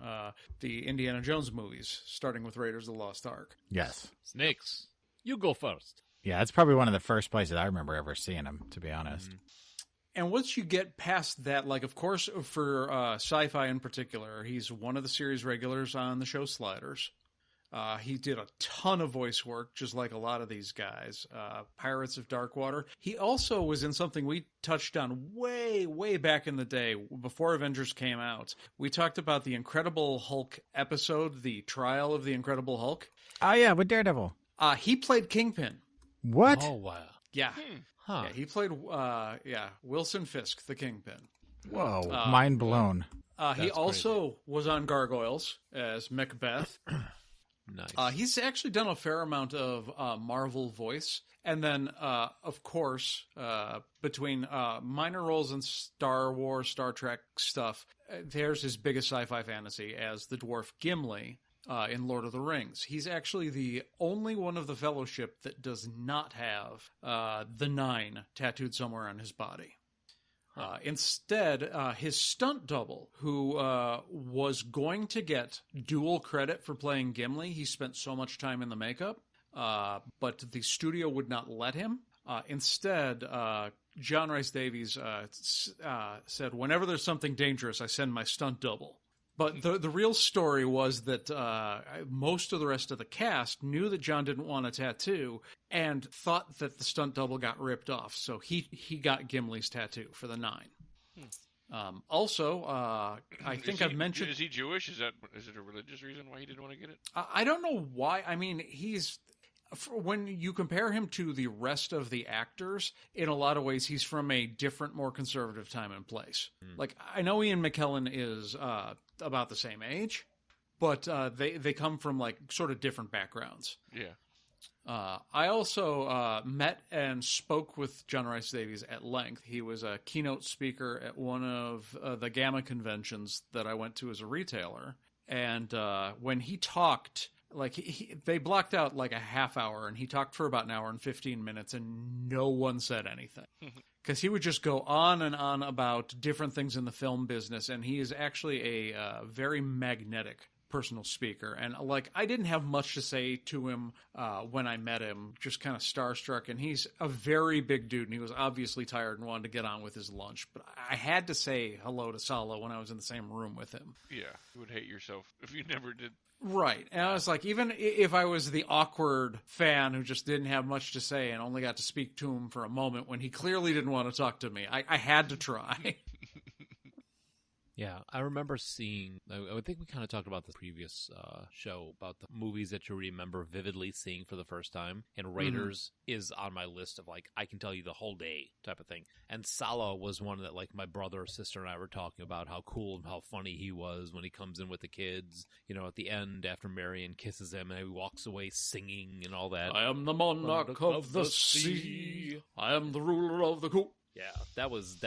the Indiana Jones movies, starting with Raiders of the Lost Ark. Yes. Snakes, you go first. Yeah, that's probably one of the first places I remember ever seeing him, to be honest. And once you get past that, like, of course, for sci-fi in particular, he's one of the series regulars on the show Sliders. He did a ton of voice work, just like a lot of these guys. Pirates of Darkwater. He also was in something we touched on way, way back in the day, before Avengers came out. We talked about the Incredible Hulk episode, The Trial of the Incredible Hulk. Oh, yeah, with Daredevil. He played Kingpin. What? Oh, wow. Yeah. Huh. Yeah, he played, Wilson Fisk, the Kingpin. Whoa, mind blown. He also was on Gargoyles as Macbeth. Nice. He's actually done a fair amount of Marvel voice. And then, of course, between minor roles in Star Wars, Star Trek stuff, there's his biggest sci-fi fantasy as the dwarf Gimli in Lord of the Rings. He's actually the only one of the Fellowship that does not have the Nine tattooed somewhere on his body. Instead, his stunt double, who was going to get dual credit for playing Gimli, he spent so much time in the makeup, but the studio would not let him. Instead, John Rhys-Davies said, whenever there's something dangerous, I send my stunt double. But the real story was that most of the rest of the cast knew that John didn't want a tattoo and thought that the stunt double got ripped off. So he got Gimli's tattoo for the Nine. Also, I think I've mentioned... Is he Jewish? Is it a religious reason why he didn't want to get it? I don't know why. I mean, when you compare him to the rest of the actors, in a lot of ways, he's from a different, more conservative time and place. Like, I know Ian McKellen is about the same age, but they come from like sort of different backgrounds. Yeah. I also met and spoke with John Rhys-Davies at length. He was a keynote speaker at one of the Gamma conventions that I went to as a retailer. And when he talked, like they blocked out like a half hour, and he talked for about an hour and 15 minutes, and no one said anything. Because he would just go on and on about different things in the film business, and he is actually a very magnetic personal speaker. And like, I didn't have much to say to him when I met him, just kind of starstruck. And he's a very big dude, and he was obviously tired and wanted to get on with his lunch. But I had to say hello to Sala when I was in the same room with him. Yeah, you would hate yourself if you never did. Right. And I was like, even if I was the awkward fan who just didn't have much to say and only got to speak to him for a moment when he clearly didn't want to talk to me, I had to try. Yeah, I remember seeing, I think we kind of talked about the previous show about the movies that you remember vividly seeing for the first time. And Raiders is on my list of like, I can tell you the whole day type of thing. And Sala was one that like my brother or sister and I were talking about how cool and how funny he was when he comes in with the kids, you know, at the end after Marion kisses him and he walks away singing and all that. I am the monarch of the sea. I am the ruler of the coop. Yeah, that was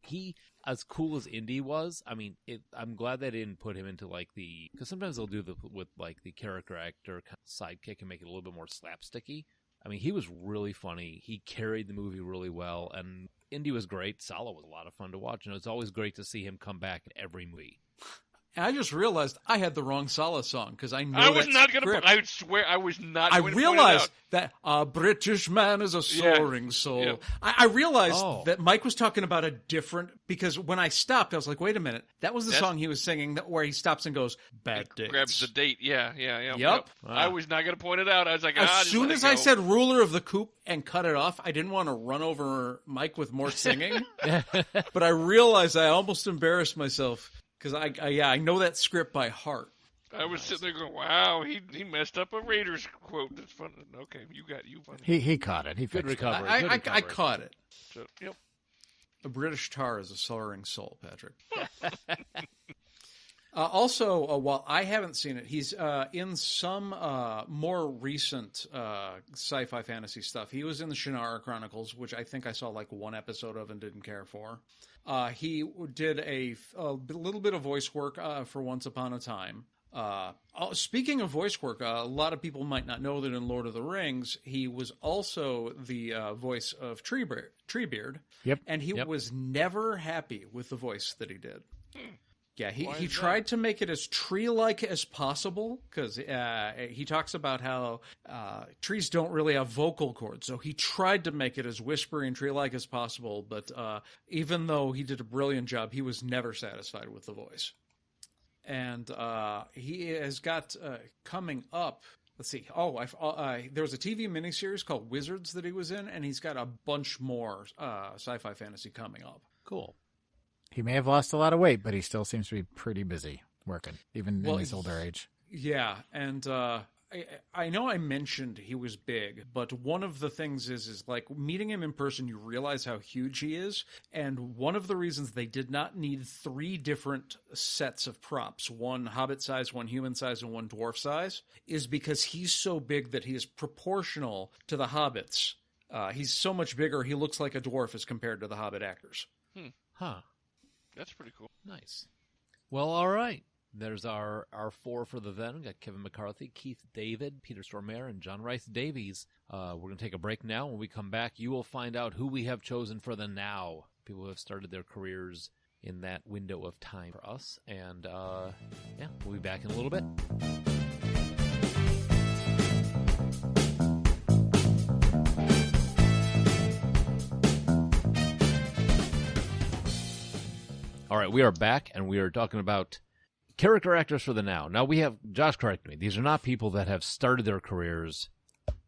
he, as cool as Indy was. I mean, I'm glad they didn't put him into like because sometimes they'll do with like the character actor kind of sidekick and make it a little bit more slapsticky. I mean, he was really funny. He carried the movie really well, and Indy was great. Sala was a lot of fun to watch, and it's always great to see him come back in every movie. And I just realized I had the wrong Sala song because I know I was that not going script. to. I would swear I was not. I going realized to point it out. that a British man is a soaring soul. Yeah. I realized that Mike was talking about a different, because when I stopped, I was like, wait a minute, that was the song he was singing where he stops and goes, bad dates. Grabs the date. Yeah. Yep. I was not going to point it out. I was like, as just soon let as it I go. said ruler of the coop and cut it off, I didn't want to run over Mike with more singing. But I realized I almost embarrassed myself. Because I know that script by heart. I was sitting there going, "Wow, he messed up a Raiders quote." That's fun. Okay, you funny. He caught it. He Good fixed recovery. I Good recovery. caught it. So, yep. A British tar is a soaring soul, Patrick. Also, while I haven't seen it, he's in some more recent sci-fi fantasy stuff. He was in the Shannara Chronicles, which I think I saw like one episode of and didn't care for. He did a little bit of voice work for Once Upon a Time. Speaking of voice work, a lot of people might not know that in Lord of the Rings, he was also the voice of Treebeard. Yep. And he was never happy with the voice that he did. Yeah, he is tried to make it as tree-like as possible, because he talks about how trees don't really have vocal cords, so he tried to make it as whispery and tree-like as possible, but even though he did a brilliant job, he was never satisfied with the voice. And he has got coming up, let's see, there was a TV miniseries called Wizards that he was in, and he's got a bunch more sci-fi fantasy coming up. Cool. He may have lost a lot of weight, but he still seems to be pretty busy working, even in his older age. Yeah, and I know I mentioned he was big, but one of the things is like meeting him in person, you realize how huge he is. And one of the reasons they did not need 3 different sets of props, one hobbit size, one human size, and one dwarf size, is because he's so big that he is proportional to the hobbits. He's so much bigger, he looks like a dwarf as compared to the hobbit actors. Huh. That's pretty cool. Nice. Well, all right. There's our 4 for the then. We got Kevin McCarthy, Keith David, Peter Stormare, and John Rhys-Davies. We're going to take a break now. When we come back, you will find out who we have chosen for the now. People who have started their careers in that window of time for us. And, we'll be back in a little bit. All right, we are back, and we are talking about character actors for the now. Now, we have, Josh corrected me, these are not people that have started their careers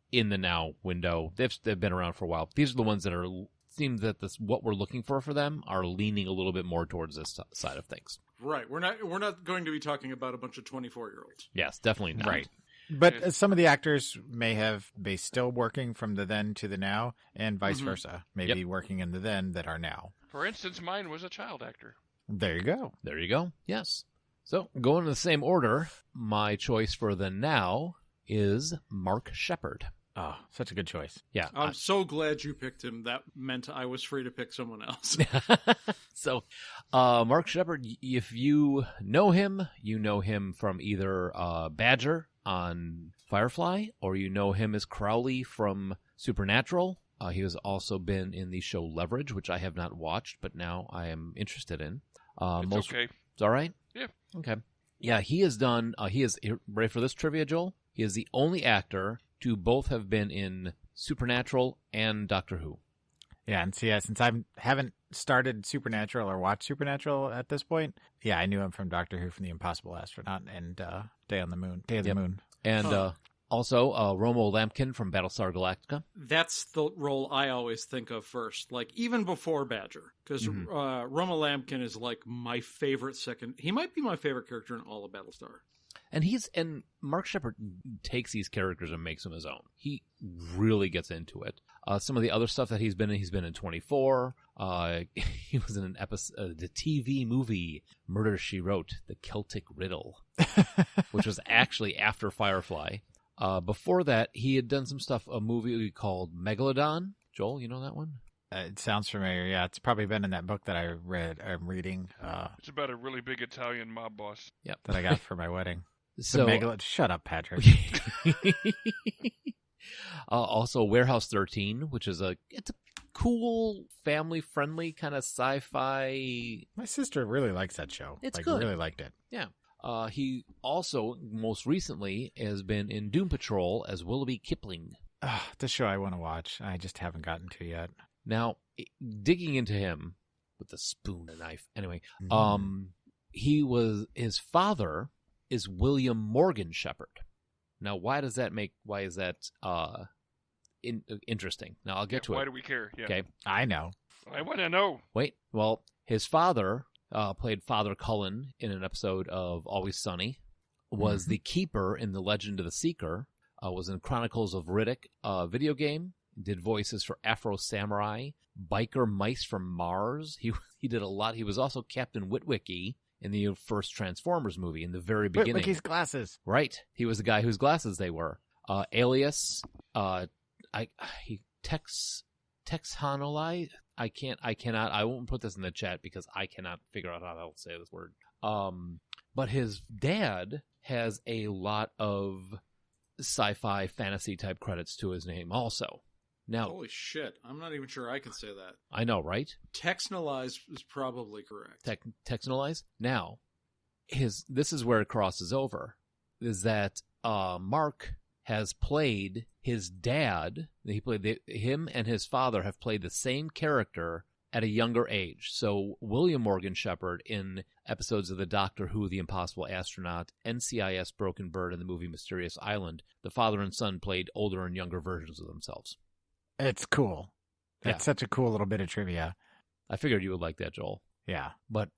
in the now window. They've been around for a while. These are the ones that seem that what we're looking for them are leaning a little bit more towards this side of things. Right. We're not going to be talking about a bunch of 24-year-olds. Yes, definitely not. Right. But some of the actors may be still working from the then to the now, and vice versa. Maybe working in the then that are now. For instance, mine was a child actor. There you go. There you go. Yes. So, going in the same order, my choice for the now is Mark Shepard. Oh, such a good choice. Yeah. I'm so glad you picked him. That meant I was free to pick someone else. So, Mark Shepard, if you know him from either Badger on Firefly, or you know him as Crowley from Supernatural. He has also been in the show Leverage, which I have not watched, but now I am interested in. It's okay. It's all right? Yeah. Okay. Yeah, he has done, ready for this trivia, Joel? He is the only actor to both have been in Supernatural and Doctor Who. Yeah, and so, since I haven't started Supernatural or watched Supernatural at this point, I knew him from Doctor Who, from The Impossible Astronaut and Day of the Moon. And also Romo Lamkin from Battlestar Galactica. That's the role I always think of first, like even before Badger, because Romo Lamkin is like my favorite he might be my favorite character in all of Battlestar. And Mark Shepard takes these characters and makes them his own. He really gets into it. Some of the other stuff that he's been in 24. He was in an episode, the TV movie Murder, She Wrote, The Celtic Riddle, which was actually after Firefly. Before that, he had done some stuff, a movie called Megalodon. Joel, you know that one? It sounds familiar. Yeah, it's probably been in that book that I'm reading. It's about a really big Italian mob boss. Yep. That I got for my wedding. So, shut up, Patrick. Also, Warehouse 13, which is it's a cool, family-friendly kind of sci-fi. My sister really likes that show. It's good. Really liked it. Yeah. He also, most recently, has been in Doom Patrol as Willoughby Kipling. The show I want to watch. I just haven't gotten to yet. Now, digging into him with a spoon and knife. Anyway, his father is William Morgan Shepard. Now, why is that interesting? Now, I'll get to it. Why do we care? Yeah. Okay. I know. I want to know. Wait. Well, his father played Father Cullen in an episode of Always Sunny, was the keeper in The Legend of the Seeker, was in Chronicles of Riddick video game, did voices for Afro Samurai, Biker Mice from Mars. He did a lot. He was also Captain Witwicky in the first Transformers movie in the very beginning. Witwicky's glasses. Right. He was the guy whose glasses they were. Alias, Tex Hanolai. I won't put this in the chat because I cannot figure out how to say this word. But his dad has a lot of sci-fi fantasy type credits to his name also. Now, holy shit, I'm not even sure I can say that. I know, right? Texnalize is probably correct. Texnalize? Now, this is where it crosses over, is that Mark has played his dad. Him and his father have played the same character at a younger age. So William Morgan Shepard in episodes of the Doctor Who, The Impossible Astronaut, NCIS Broken Bird, and the movie Mysterious Island, the father and son played older and younger versions of themselves. It's cool. That's such a cool little bit of trivia. I figured you would like that, Joel. Yeah. But,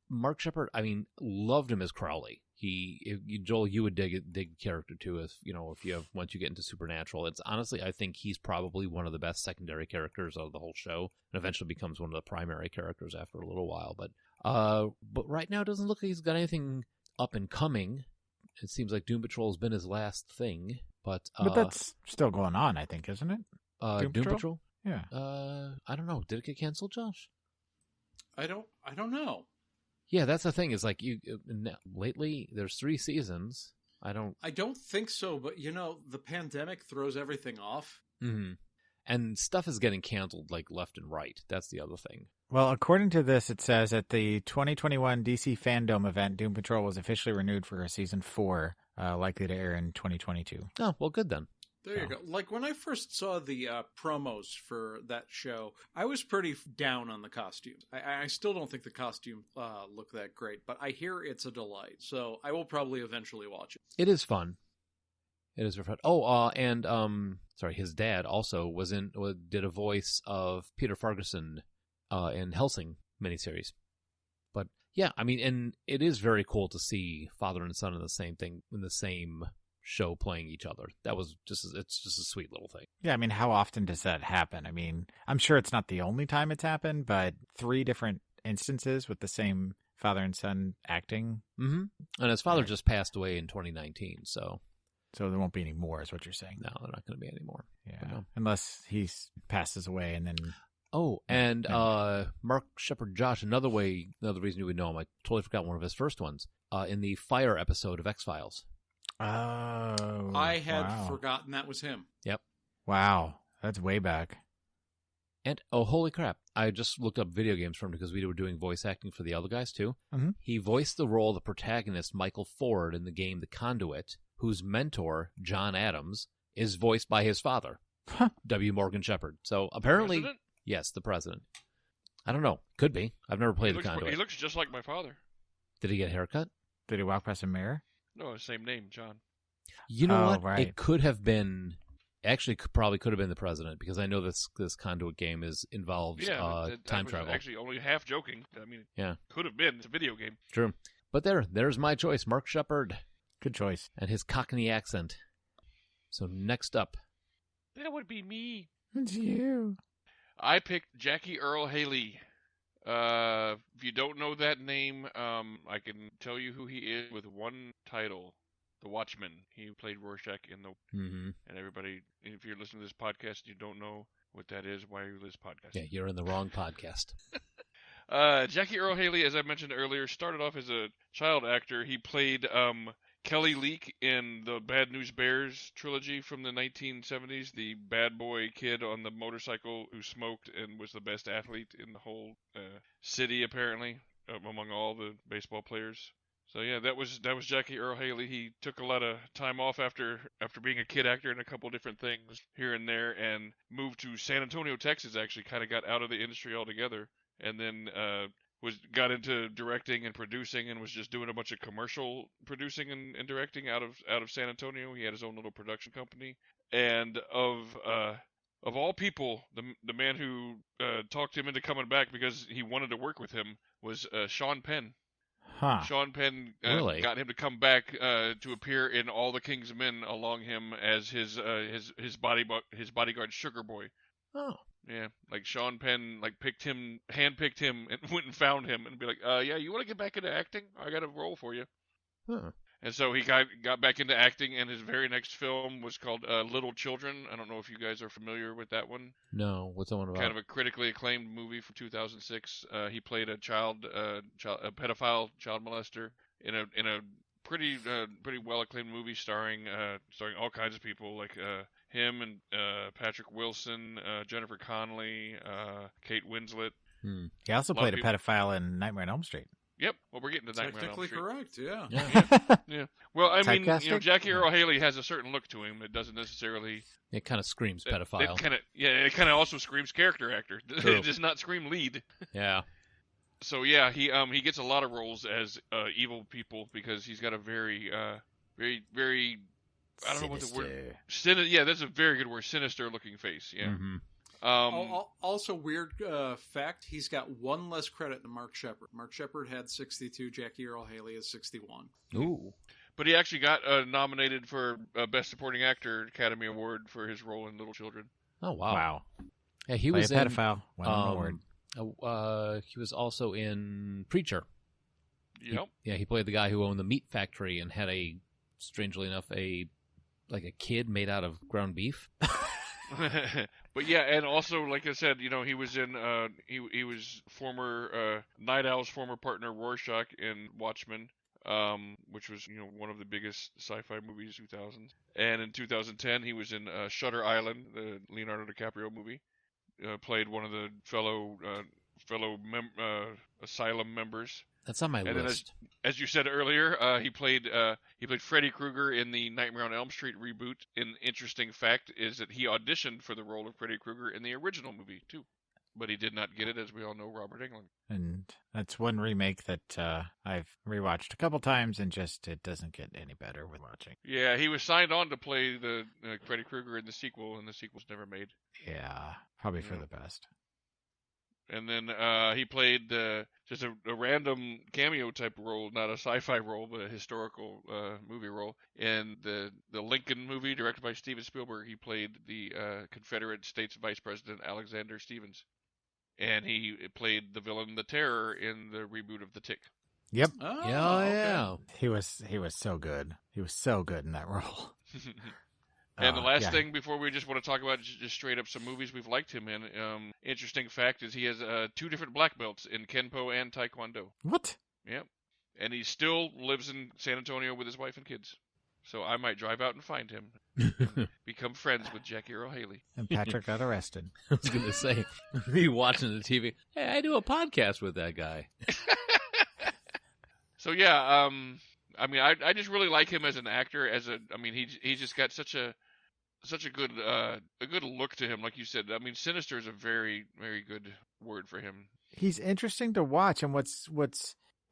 Mark Shepard, loved him as Crowley. Joel, you would dig the character too, once you get into Supernatural. It's honestly, I think he's probably one of the best secondary characters of the whole show, and eventually becomes one of the primary characters after a little while. But right now, it doesn't look like he's got anything up and coming. It seems like Doom Patrol has been his last thing, but that's still going on, I think, isn't it? Doom Patrol? Yeah. I don't know. Did it get canceled, Josh? I don't know. Yeah, that's the thing. Is like lately there's 3 seasons. I don't think so, but the pandemic throws everything off. Mm-hmm. And stuff is getting canceled like left and right. That's the other thing. Well, according to this, it says at the 2021 DC Fandom event, Doom Patrol was officially renewed for season 4, likely to air in 2022. Oh, well, good then. There you go. Like when I first saw the promos for that show, I was pretty down on the costumes. I still don't think the costumes look that great, but I hear it's a delight. So I will probably eventually watch it. It is fun. It is fun. Oh, and his dad also did a voice of Peter Ferguson in Helsing miniseries. But yeah, and it is very cool to see father and son in the same show playing each other. It's just a sweet little thing. Yeah, how often does that happen? I'm sure it's not the only time it's happened, but 3 different instances with the same father and son acting. Mm-hmm. And his father just passed away in 2019, so there won't be any more, is what you're saying. no, they're not going to be any more. Yeah, no. Unless he passes away and then... Oh, and Mark Shepard Josh, another reason you would know him, I totally forgot one of his first ones, in the Fire episode of X-Files. Oh, I had forgotten that was him. Yep. Wow, that's way back. And, oh, holy crap, I just looked up video games for him because we were doing voice acting for the other guys, too. Mm-hmm. He voiced the role of the protagonist, Michael Ford, in the game The Conduit, whose mentor, John Adams, is voiced by his father, W. Morgan Shepard. So, apparently... President? Yes, the president. I don't know. Could be. I've never played The Conduit. He looks just like my father. Did he get a haircut? Did he walk past a mirror? No, same name, John. You know what? Right. It could have been... Actually, probably could have been the president, because I know this Conduit game involves time travel. Actually, only half joking. I mean, yeah, could have been. It's a video game. True. But there's my choice, Mark Shepard. Good choice. And his Cockney accent. So next up. That would be me. It's you. I picked Jackie Earl Haley. If you don't know that name, I can tell you who he is with one title. The Watchman. He played Rorschach in the... Mm-hmm. And everybody, if you're listening to this podcast and you don't know what that is, why are you listening to this podcast? Yeah, you're in the wrong podcast. Jackie Earl Haley, as I mentioned earlier, started off as a child actor. He played Kelly Leak in the Bad News Bears trilogy from the 1970s, the bad boy kid on the motorcycle who smoked and was the best athlete in the whole city, apparently, among all the baseball players. So yeah, that was Jackie Earl Haley. He took a lot of time off after being a kid actor in a couple different things here and there, and moved to San Antonio, Texas. Actually, kind of got out of the industry altogether, and then got into directing and producing, and was just doing a bunch of commercial producing and directing out of San Antonio. He had his own little production company, and of all people, the man who talked him into coming back because he wanted to work with him was Sean Penn. Huh. Sean Penn Really? got him to come back to appear in All the King's Men along him as his bodyguard Sugar Boy. Oh. Yeah, like Sean Penn handpicked him and went and found him and be like, yeah, you want to get back into acting? I got a role for you. Huh. And so he got back into acting, and his very next film was called Little Children. I don't know if you guys are familiar with that one. No, what's that one about? Kind of a critically acclaimed movie from 2006. He played a pedophile child molester in a pretty well acclaimed movie starring all kinds of people like him and Patrick Wilson, Jennifer Connelly, Kate Winslet. He also played a pedophile in Nightmare on Elm Street. Yep. Well, we're getting to Nightmare on Elm Technically Street. correct, yeah. Yeah. Well, I mean, Typecasting? Jackie Earl Haley has a certain look to him. It doesn't necessarily. It kind of screams pedophile. It kind of also screams character actor. True. It does not scream lead. Yeah. So yeah, he gets a lot of roles as evil people because he's got a very very I don't know what the word. Yeah, that's a very good word. Sinister looking face. Yeah. Mm-hmm. Also, weird fact: he's got one less credit than Mark Shepard. Mark Shepard had 62. Jackie Earl Haley has 61. Ooh. But he actually got nominated for Best Supporting Actor Academy Award for his role in Little Children. Oh wow. Wow. Yeah, he Play was a pedophile. Won an award. He was also in Preacher. Yep. He played the guy who owned the meat factory and had strangely enough, a kid made out of ground beef. But yeah, and also, like I said, he was in he was former Night Owl's former partner Rorschach in Watchmen, which was one of the biggest sci-fi movies 2000s. And in 2010, he was in Shutter Island, the Leonardo DiCaprio movie. Played one of the fellow asylum members. That's on my and list. Then as you said earlier, he played Freddy Krueger in the Nightmare on Elm Street reboot. An interesting fact is that he auditioned for the role of Freddy Krueger in the original movie too, but he did not get it, as we all know, Robert Englund. And that's one remake that I've rewatched a couple times, and it doesn't get any better with watching. Yeah, he was signed on to play the Freddy Krueger in the sequel, and the sequel's never made. Yeah, probably for the best. And then he played just a random cameo type role, not a sci-fi role, but a historical movie role in the Lincoln movie directed by Steven Spielberg. He played the Confederate States Vice President Alexander Stevens, and he played the villain, the Terror, in the reboot of The Tick. Yep. Oh, Yeah. okay. He was so good. He was so good in that role. And the last yeah. thing before we just want to talk about just straight up some movies we've liked him in. Interesting fact is he has 2 different black belts in Kenpo and Taekwondo. What? Yep. And he still lives in San Antonio with his wife and kids. So I might drive out and find him. And become friends with Jackie Earl Haley. And Patrick got arrested. I was going to say, me watching the TV, hey, I do a podcast with that guy. So yeah, I mean, I just really like him as an actor. He's just got such a good look to him, like you said. I mean, sinister is a very, very good word for him. He's interesting to watch, and what's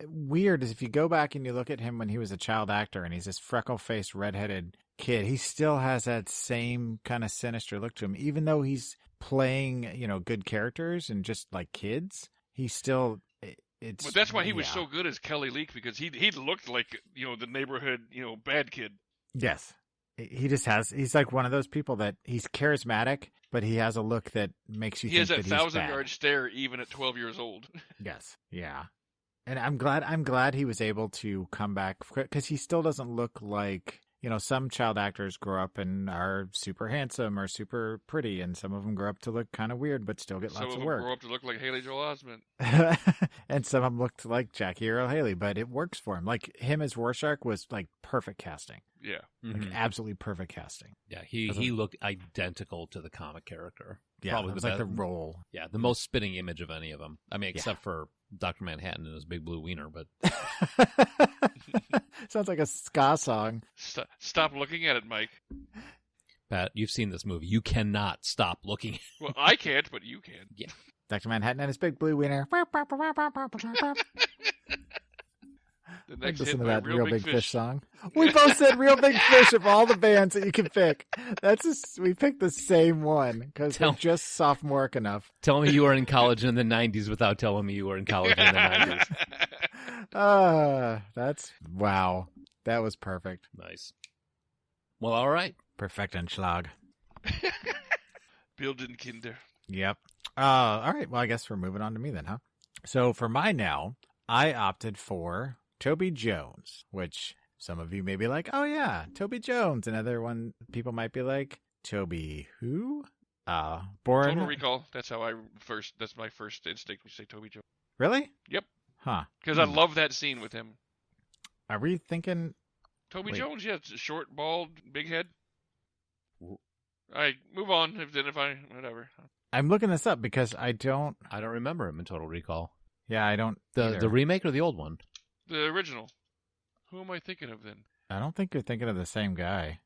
weird is if you go back and you look at him when he was a child actor, and he's this freckle-faced, redheaded kid, he still has that same kind of sinister look to him, even though he's playing, good characters and just like kids. He still. But that's why he was so good as Kelly Leak, because he looked like the neighborhood bad kid. Yes, he just has. He's like one of those people that he's charismatic, but he has a look that makes you. He think has that he's 1,000-yard stare even at 12 years old. Yes, yeah, and I'm glad he was able to come back, because he still doesn't look like. Some child actors grow up and are super handsome or super pretty, and some of them grow up to look kind of weird but still get lots of work. Some of them grow up to look like Haley Joel Osment. And some of them looked like Jackie Earl Haley, but it works for him. Like him as Rorschach was like perfect casting. Yeah. Like absolutely perfect casting. Yeah, he looked identical to the comic character. Yeah, Probably it was like the role. Yeah, the most spitting image of any of them. I mean, except for Dr. Manhattan and his big blue wiener, but... Sounds like a ska song. Stop looking at it, Mike. Pat, you've seen this movie. You cannot stop looking. Well, I can't, but you can. Yeah. Dr. Manhattan and his big blue wiener. The next Listen hit to by that Real Big Fish song. song. We both said Real Big Fish of all the bands that you can pick. We picked the same one because they're just sophomoric enough. Tell me you were in college in the 90s without telling me you were in college in the 90s. Wow. That was perfect. Nice. Well, all right. Perfektenschlag. Building Kinder. Yep. All right. Well, I guess we're moving on to me then, huh? So for my now, I opted for Toby Jones, which some of you may be like, oh yeah, Toby Jones. Another one, people might be like, Toby who? Born. Total Recall. That's my first instinct. We say Toby Jones. Really? Yep. Huh. Because I love that scene with him. Are we thinking? Toby Jones, yeah, it's short, bald, big head. All right, move on. Whatever. I'm looking this up because I don't remember him in Total Recall. Yeah, I don't. The remake or the old one? The original. Who am I thinking of then? I don't think you're thinking of the same guy.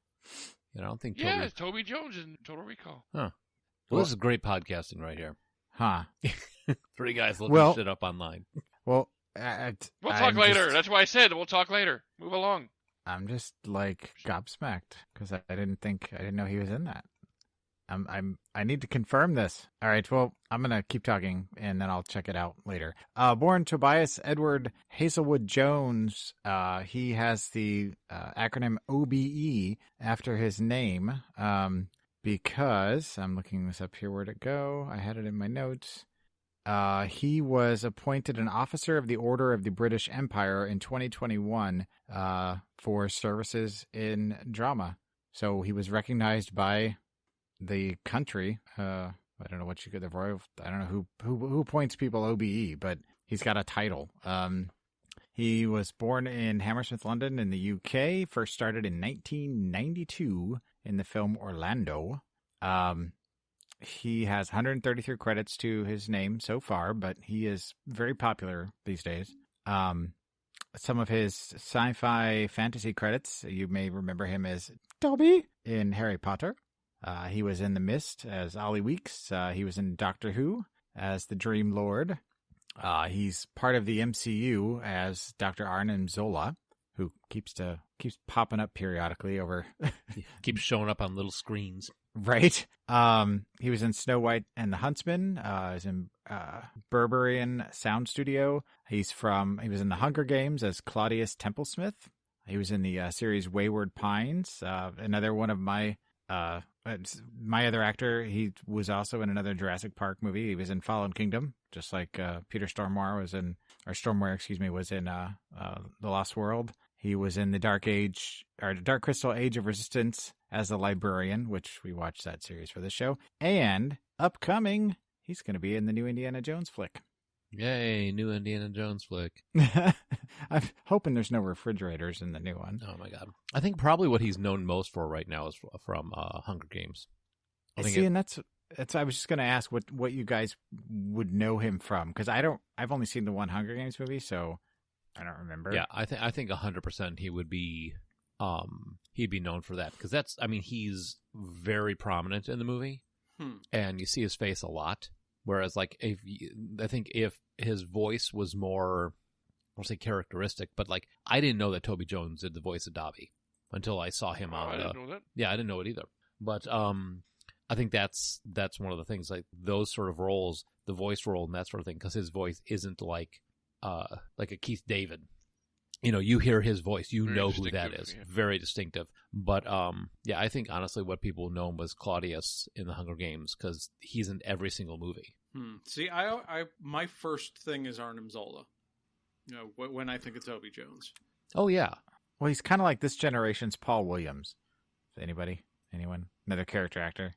I don't think. Yeah, Toby Jones in Total Recall. Huh. Well, this is great podcasting right here. Huh. 3 guys looking shit up online. Well, we'll talk later. That's why I said we'll talk later. Move along. I'm just like gobsmacked because I didn't know he was in that. I need to confirm this. All right, well, I'm going to keep talking, and then I'll check it out later. Born Tobias Edward Hazelwood Jones, he has the acronym OBE after his name, because, I'm looking this up here, where'd it go? I had it in my notes. He was appointed an officer of the Order of the British Empire in 2021 for services in drama. So he was recognized by the country. I don't know what you could the royal. I don't know who appoints people OBE, but he's got a title. He was born in Hammersmith, London, in the UK. First started in 1992 in the film Orlando. He has 133 credits to his name so far, but he is very popular these days. Some of his sci-fi fantasy credits, you may remember him as Dobby in Harry Potter. He was in The Mist as Ollie Weeks. He was in Doctor Who as the Dream Lord. He's part of the MCU as Dr. Arnhem Zola, who keeps popping up periodically over. Keeps showing up on little screens. Right. He was in Snow White and the Huntsman. He's in Berberian Sound Studio. He was in The Hunger Games as Claudius Templesmith. He was in the series Wayward Pines. Another one of my my other actor, he was also in another Jurassic Park movie. He was in Fallen Kingdom, just like Peter Stormare was in The Lost World. He was in the Dark Crystal Age of Resistance as the librarian, which we watched that series for this show. And upcoming, he's going to be in the new Indiana Jones flick. Yay, new Indiana Jones flick. I'm hoping there's no refrigerators in the new one. Oh, my God. I think probably what he's known most for right now is from Hunger Games. And that's I was just going to ask what you guys would know him from, because I've only seen the one Hunger Games movie, so I don't remember. Yeah, I think 100% he would be he'd be known for that, because he's very prominent in the movie, and you see his face a lot. Whereas, like, I think if his voice was more, I won't say characteristic, but like I didn't know that Toby Jones did the voice of Dobby until I saw him on. I didn't know that. Yeah, I didn't know it either. But I think that's one of the things, like those sort of roles, the voice role and that sort of thing, because his voice isn't like a Keith David. You know, you hear his voice, you know who that is. Yeah. Very distinctive. But yeah, I think honestly what people know him was Claudius in the Hunger Games, because he's in every single movie. See, I my first thing is Arnhem Zola. You know, when I think of Toby Jones. Oh yeah. Well, he's kind of like this generation's Paul Williams. Anyone? Another character actor?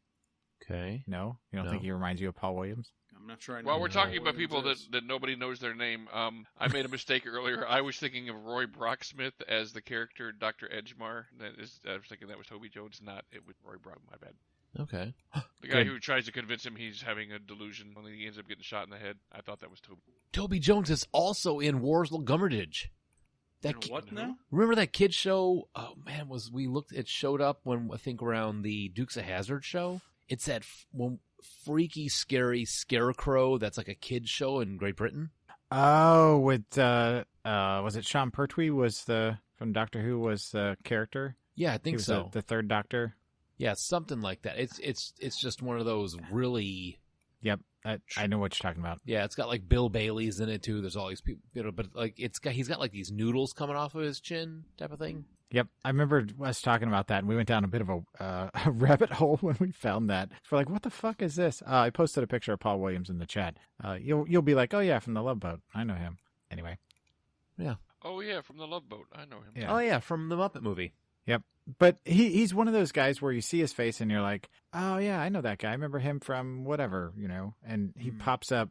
Okay. No? You don't think he reminds you of Paul Williams? I'm not sure I know. While we're talking about people that nobody knows their name, I made a mistake earlier. I was thinking of Roy Brocksmith as the character Dr. Edgemar. I was thinking that was Toby Jones, not it was Roy Brock. My bad. Okay. The guy who tries to convince him he's having a delusion, only he ends up getting shot in the head. I thought that was Toby. Toby Jones is also in Worsley Gummerdage. What now? Remember that kid show? Oh man, it showed up when I think around the Dukes of Hazzard show. It's that freaky, scary scarecrow that's like a kid show in Great Britain. Oh, with was it Sean Pertwee from Doctor Who was the character? Yeah, I think so. The third Doctor. Yeah, something like that. It's just one of those really. Yep, I know what you're talking about. Yeah, it's got like Bill Bailey's in it too. There's all these people, but like he's got like these noodles coming off of his chin, type of thing. Yep, I remember us talking about that, and we went down a bit of a rabbit hole when we found that. We're like, "What the fuck is this?" I posted a picture of Paul Williams in the chat. You'll be like, "Oh yeah, from the Love Boat. I know him." Anyway. Yeah. Oh yeah, from the Love Boat. I know him. Yeah. Oh yeah, from the Muppet movie. Yep. But he's one of those guys where you see his face and you're like, oh yeah, I know that guy. I remember him from whatever, you know. And he pops up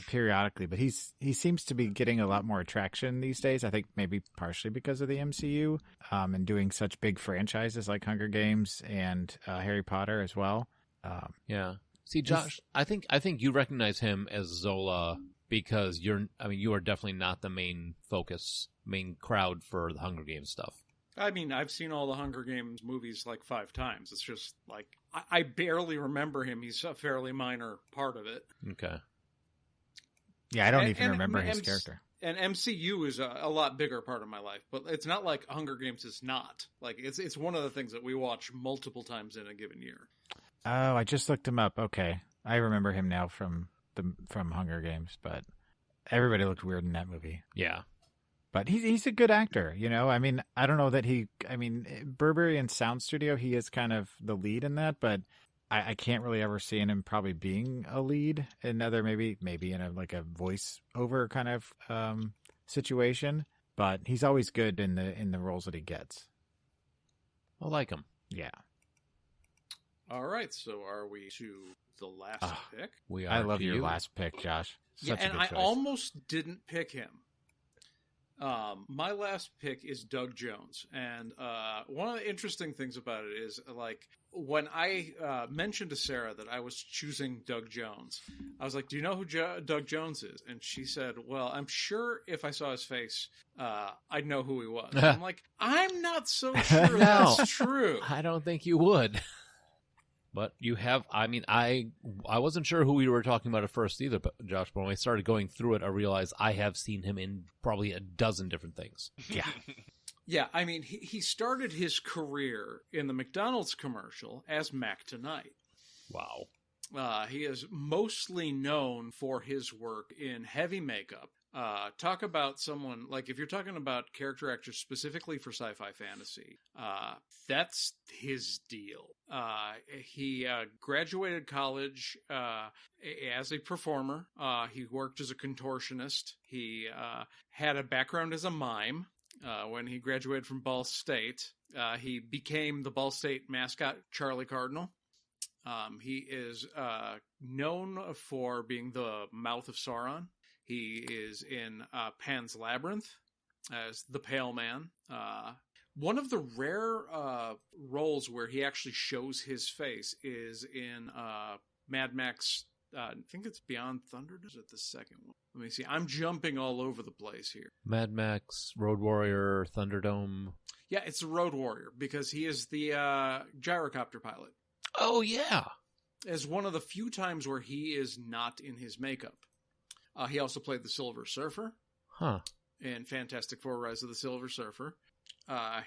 periodically, but he seems to be getting a lot more attraction these days. I think maybe partially because of the MCU and doing such big franchises like Hunger Games and Harry Potter as well. Yeah. See, Josh, I think you recognize him as Zola because you are definitely not the main crowd for the Hunger Games stuff. I mean, I've seen all the Hunger Games movies like 5 times. It's just like, I barely remember him. He's a fairly minor part of it. Okay. Yeah, I don't even remember his character. And MCU is a lot bigger part of my life, but it's not like Hunger Games is not. Like, it's one of the things that we watch multiple times in a given year. Oh, I just looked him up. Okay. I remember him now from Hunger Games, but everybody looked weird in that movie. Yeah. But he's a good actor, you know? I mean, I don't know that Burberry and Sound Studio, he is kind of the lead in that, but I can't really ever see him probably being a lead in other, maybe in a voice-over kind of situation. But he's always good in the roles that he gets. I like him. Yeah. All right, so are we to the last pick? We are. I love your last pick, Josh. Such a good choice. I almost didn't pick him. My last pick is Doug Jones, and one of the interesting things about it is, like, when I mentioned to Sarah that I was choosing Doug Jones, I was like, do you know who Doug Jones is? And she said, well, I'm sure if I saw his face, I'd know who he was. I'm like, I'm not so sure that's true. I don't think you would. But you have, I wasn't sure who we were talking about at first either, but Josh, but when I started going through it, I realized I have seen him in probably a dozen different things. Yeah. Yeah, I mean, he started his career in the McDonald's commercial as Mac Tonight. Wow. He is mostly known for his work in heavy makeup, Talk about someone, like if you're talking about character actors specifically for sci-fi fantasy, that's his deal. He graduated college as a performer. He worked as a contortionist. He had a background as a mime. When he graduated from Ball State, he became the Ball State mascot, Charlie Cardinal. He is known for being the mouth of Sauron. He is in Pan's Labyrinth as the Pale Man. One of the rare roles where he actually shows his face is in Mad Max. I think it's Beyond Thunder. Is it the second one? Let me see. I'm jumping all over the place here. Mad Max, Road Warrior, Thunderdome. Yeah, it's a Road Warrior because he is the gyrocopter pilot. Oh, yeah. As one of the few times where he is not in his makeup. He also played the Silver Surfer. Huh. In Fantastic Four: Rise of the Silver Surfer.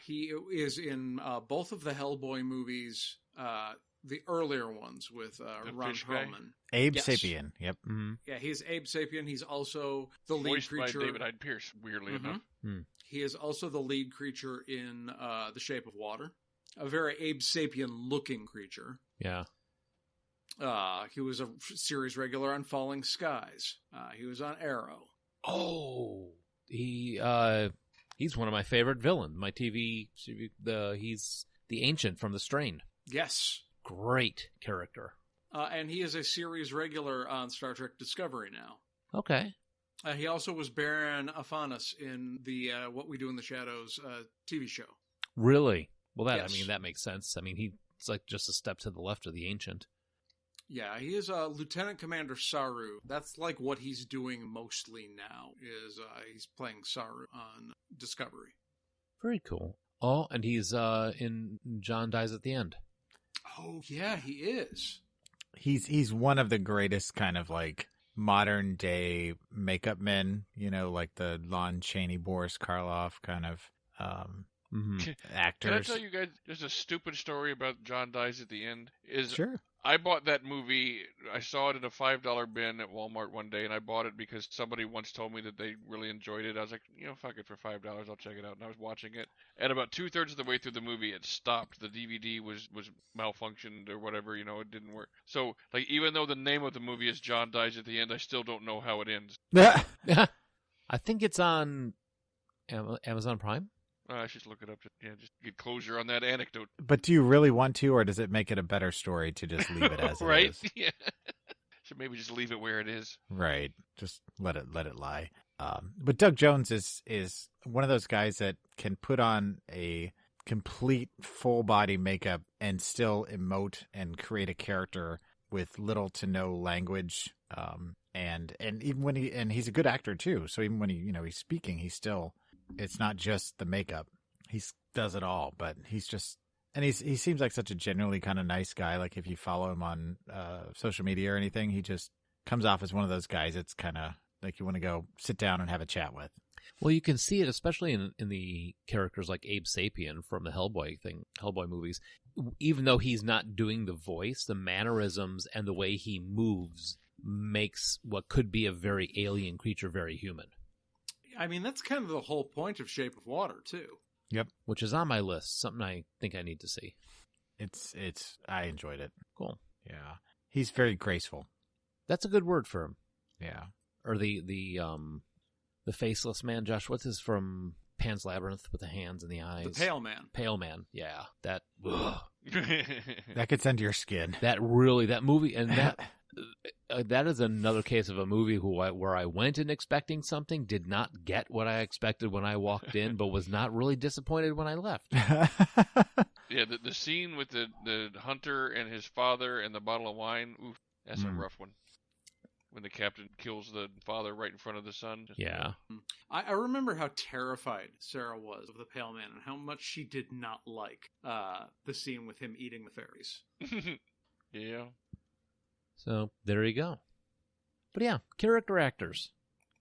He is in both of the Hellboy movies, the earlier ones with Ron Perlman. Abe Sapien. Yep. Mm-hmm. Yeah, he's Abe Sapien. He's also the lead Voiced creature. by David Hyde Pierce, weirdly enough. He is also the lead creature in The Shape of Water. A very Abe Sapien-looking creature. Yeah. He was a series regular on Falling Skies. He was on Arrow. Oh, he's one of my favorite villains. My TV, he's the Ancient from The Strain. Yes. Great character. And he is a series regular on Star Trek Discovery now. Okay. He also was Baron Aphanis in the What We Do in the Shadows TV show. Really? Well, Yes. that makes sense. I mean, he's like just a step to the left of the Ancient. Yeah, he is Lieutenant Commander Saru. That's like what he's doing mostly now, is he's playing Saru on Discovery. Very cool. Oh, and he's in John Dies at the End. Oh, yeah, he is. He's one of the greatest kind of like modern day makeup men, like the Lon Chaney, Boris Karloff kind of actors. Can I tell you guys just a stupid story about John Dies at the End? Sure. I bought that movie. I saw it in a $5 bin at Walmart one day, and I bought it because somebody once told me that they really enjoyed it. I was like, fuck it, for $5, I'll check it out. And I was watching it, and about 2/3 of the way through the movie, it stopped. The DVD was malfunctioned or whatever. It didn't work. So, like, even though the name of the movie is John Dies at the End, I still don't know how it ends. I think it's on Amazon Prime. I should look it up. Just get closure on that anecdote. But do you really want to, or does it make it a better story to just leave it as right? it is? Yeah. So maybe just leave it where it is. Right. Just let it lie. But Doug Jones is one of those guys that can put on a complete full body makeup and still emote and create a character with little to no language. And even when he's a good actor too. So even when he's speaking, it's not just the makeup. He does it all, but he seems like such a genuinely kind of nice guy. Like if you follow him on social media or anything, he just comes off as one of those guys. It's kind of like you want to go sit down and have a chat with. Well, you can see it, especially in the characters like Abe Sapien from the Hellboy movies. Even though he's not doing the voice, the mannerisms and the way he moves makes what could be a very alien creature very human. I mean, that's kind of the whole point of Shape of Water, too. Yep. Which is on my list. Something I think I need to see. I enjoyed it. Cool. Yeah. He's very graceful. That's a good word for him. Yeah. Or the faceless man, Josh. What's his from Pan's Labyrinth with the hands and the eyes? The Pale Man. Pale Man. Yeah. That. That gets under your skin. That movie, and that is another case of a movie where I went in expecting something, did not get what I expected when I walked in, but was not really disappointed when I left. Yeah, the scene with the hunter and his father and the bottle of wine, oof, that's a rough one. When the captain kills the father right in front of the son. Yeah. I remember how terrified Sarah was of the Pale Man and how much she did not like the scene with him eating the fairies. Yeah. So there you go. But yeah, character actors,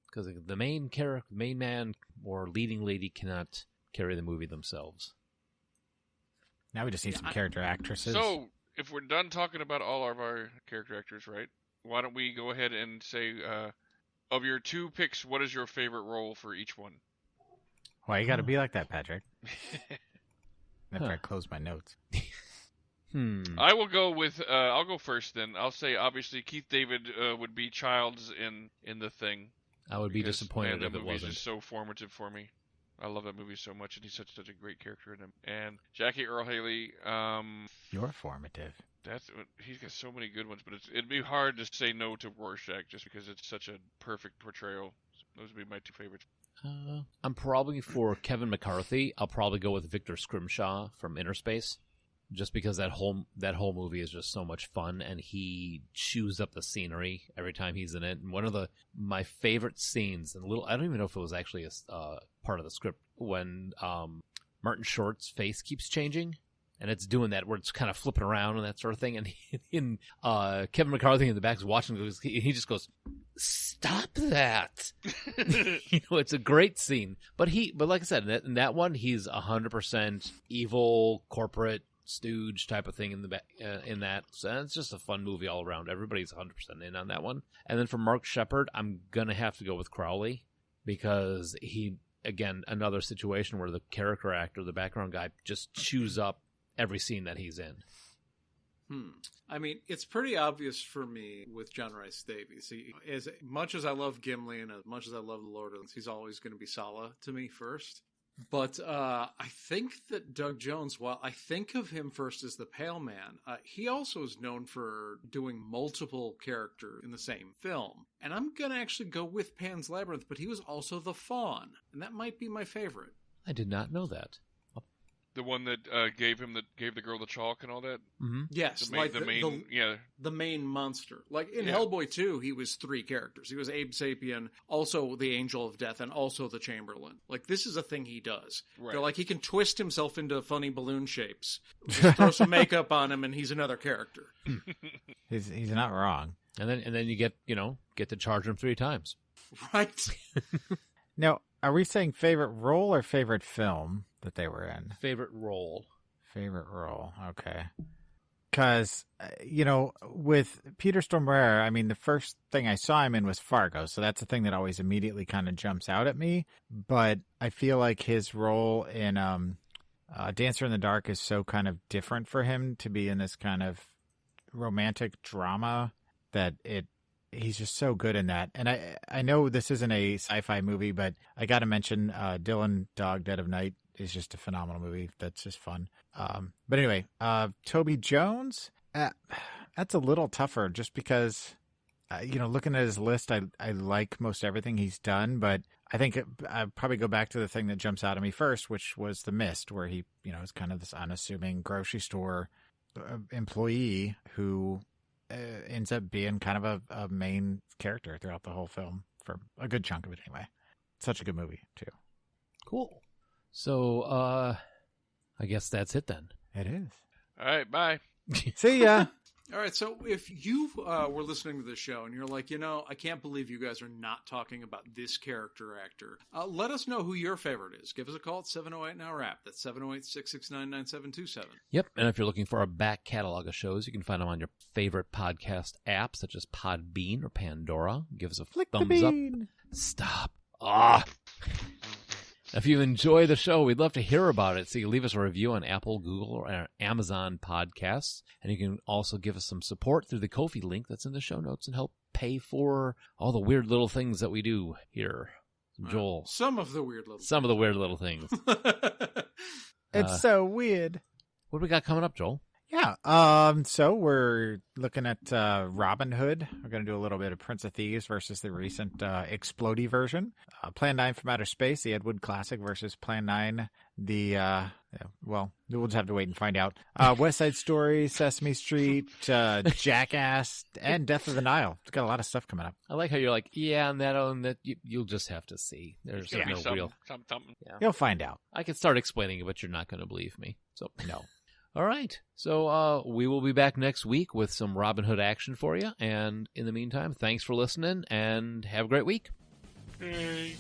because the main man or leading lady cannot carry the movie themselves. Now we just need some character actresses. So if we're done talking about all of our character actors, right? Why don't we go ahead and say of your two picks, what is your favorite role for each one? Why you got to be like that, Patrick? After I close my notes. I will go with. I'll go first. Then I'll say obviously Keith David would be Childs in The Thing. I would be disappointed if it movie wasn't. Is just so formative for me. I love that movie so much, and he's such a great character in him. And Jackie Earle Haley. You're formative. He's got so many good ones, but it'd be hard to say no to Rorschach just because it's such a perfect portrayal. Those would be my two favorites. I'm probably for Kevin McCarthy. I'll probably go with Victor Scrimshaw from Inner Space, just because that whole movie is just so much fun, and he chews up the scenery every time he's in it. And one of my favorite scenes, and I don't even know if it was actually a part of the script, when Martin Short's face keeps changing. And it's doing that where it's kind of flipping around and that sort of thing. And Kevin McCarthy in the back is watching. He just goes, "Stop that!" It's a great scene. But like I said, in that one, he's 100% evil corporate stooge type of thing in that. So it's just a fun movie all around. Everybody's 100% in on that one. And then for Mark Shepard, I'm gonna have to go with Crowley because again, another situation where the character actor, the background guy, just chews up every scene that he's in. I mean, it's pretty obvious for me with John Rhys-Davies. As much as I love Gimli and as much as I love the Lord of the Rings, he's always going to be Sala to me first. But I think that Doug Jones, while I think of him first as the Pale Man, he also is known for doing multiple characters in the same film. And I'm going to actually go with Pan's Labyrinth, but he was also the Faun. And that might be my favorite. I did not know that. The one that gave the girl the chalk and all that. Mm-hmm. Yes, the main monster. Like in Hellboy 2, he was 3 characters. He was Abe Sapien, also the Angel of Death, and also the Chamberlain. Like this is a thing he does. Right. They're like he can twist himself into funny balloon shapes. Just throw some makeup on him, and he's another character. He's not wrong. And then you get to charge him 3 times. Right. Now, are we saying favorite role or favorite film that they were in? Favorite role. Favorite role. Okay. Because, with Peter Stormare, I mean, the first thing I saw him in was Fargo. So that's the thing that always immediately kind of jumps out at me. But I feel like his role in Dancer in the Dark is so kind of different for him to be in this kind of romantic drama that he's just so good in that. And I know this isn't a sci-fi movie, but I got to mention Dylan Dog Dead of Night is just a phenomenal movie. That's just fun. But anyway, Toby Jones, that's a little tougher just because, looking at his list, I like most everything he's done, but I think I'd probably go back to the thing that jumps out at me first, which was The Mist, where he, is kind of this unassuming grocery store employee who ends up being kind of a main character throughout the whole film for a good chunk of it anyway. Such a good movie too. Cool. So I guess that's it then. It is. All right, bye. See ya. All right, so if you were listening to the show and you're like, I can't believe you guys are not talking about this character actor, let us know who your favorite is. Give us a call at 708-NOW-RAP. That's 708-669-9727. Yep, and if you're looking for a back catalog of shows, you can find them on your favorite podcast apps, such as Podbean or Pandora. Give us a thumbs up. Stop. If you enjoy the show, we'd love to hear about it. So you leave us a review on Apple, Google, or Amazon podcasts. And you can also give us some support through the Ko-fi link that's in the show notes and help pay for all the weird little things that we do here. Joel. Some of the weird little things. It's so weird. What do we got coming up, Joel? Yeah. So we're looking at Robin Hood. We're going to do a little bit of Prince of Thieves versus the recent Explodey version. Plan 9 from Outer Space, the Ed Wood classic, versus Plan 9, we'll just have to wait and find out. West Side Story, Sesame Street, Jackass, and Death of the Nile. It's got a lot of stuff coming up. I like how you're like, on that own, that you'll just have to see. There's no real. Something. Yeah. You'll find out. I can start explaining it, but you're not going to believe me. So no. All right. So we will be back next week with some Robin Hood action for you. And in the meantime, thanks for listening and have a great week. Hey.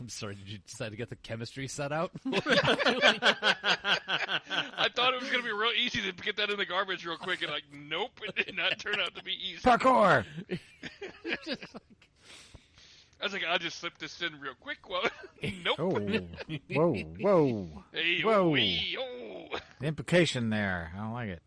I'm sorry, did you decide to get the chemistry set out? I thought it was going to be real easy to get that in the garbage real quick, and nope, it did not turn out to be easy. Parkour! I was like, I'll just slip this in real quick. Well, nope. Oh, whoa, whoa. Hey, Whoa. oh, wee, oh. The implication there. I don't like it.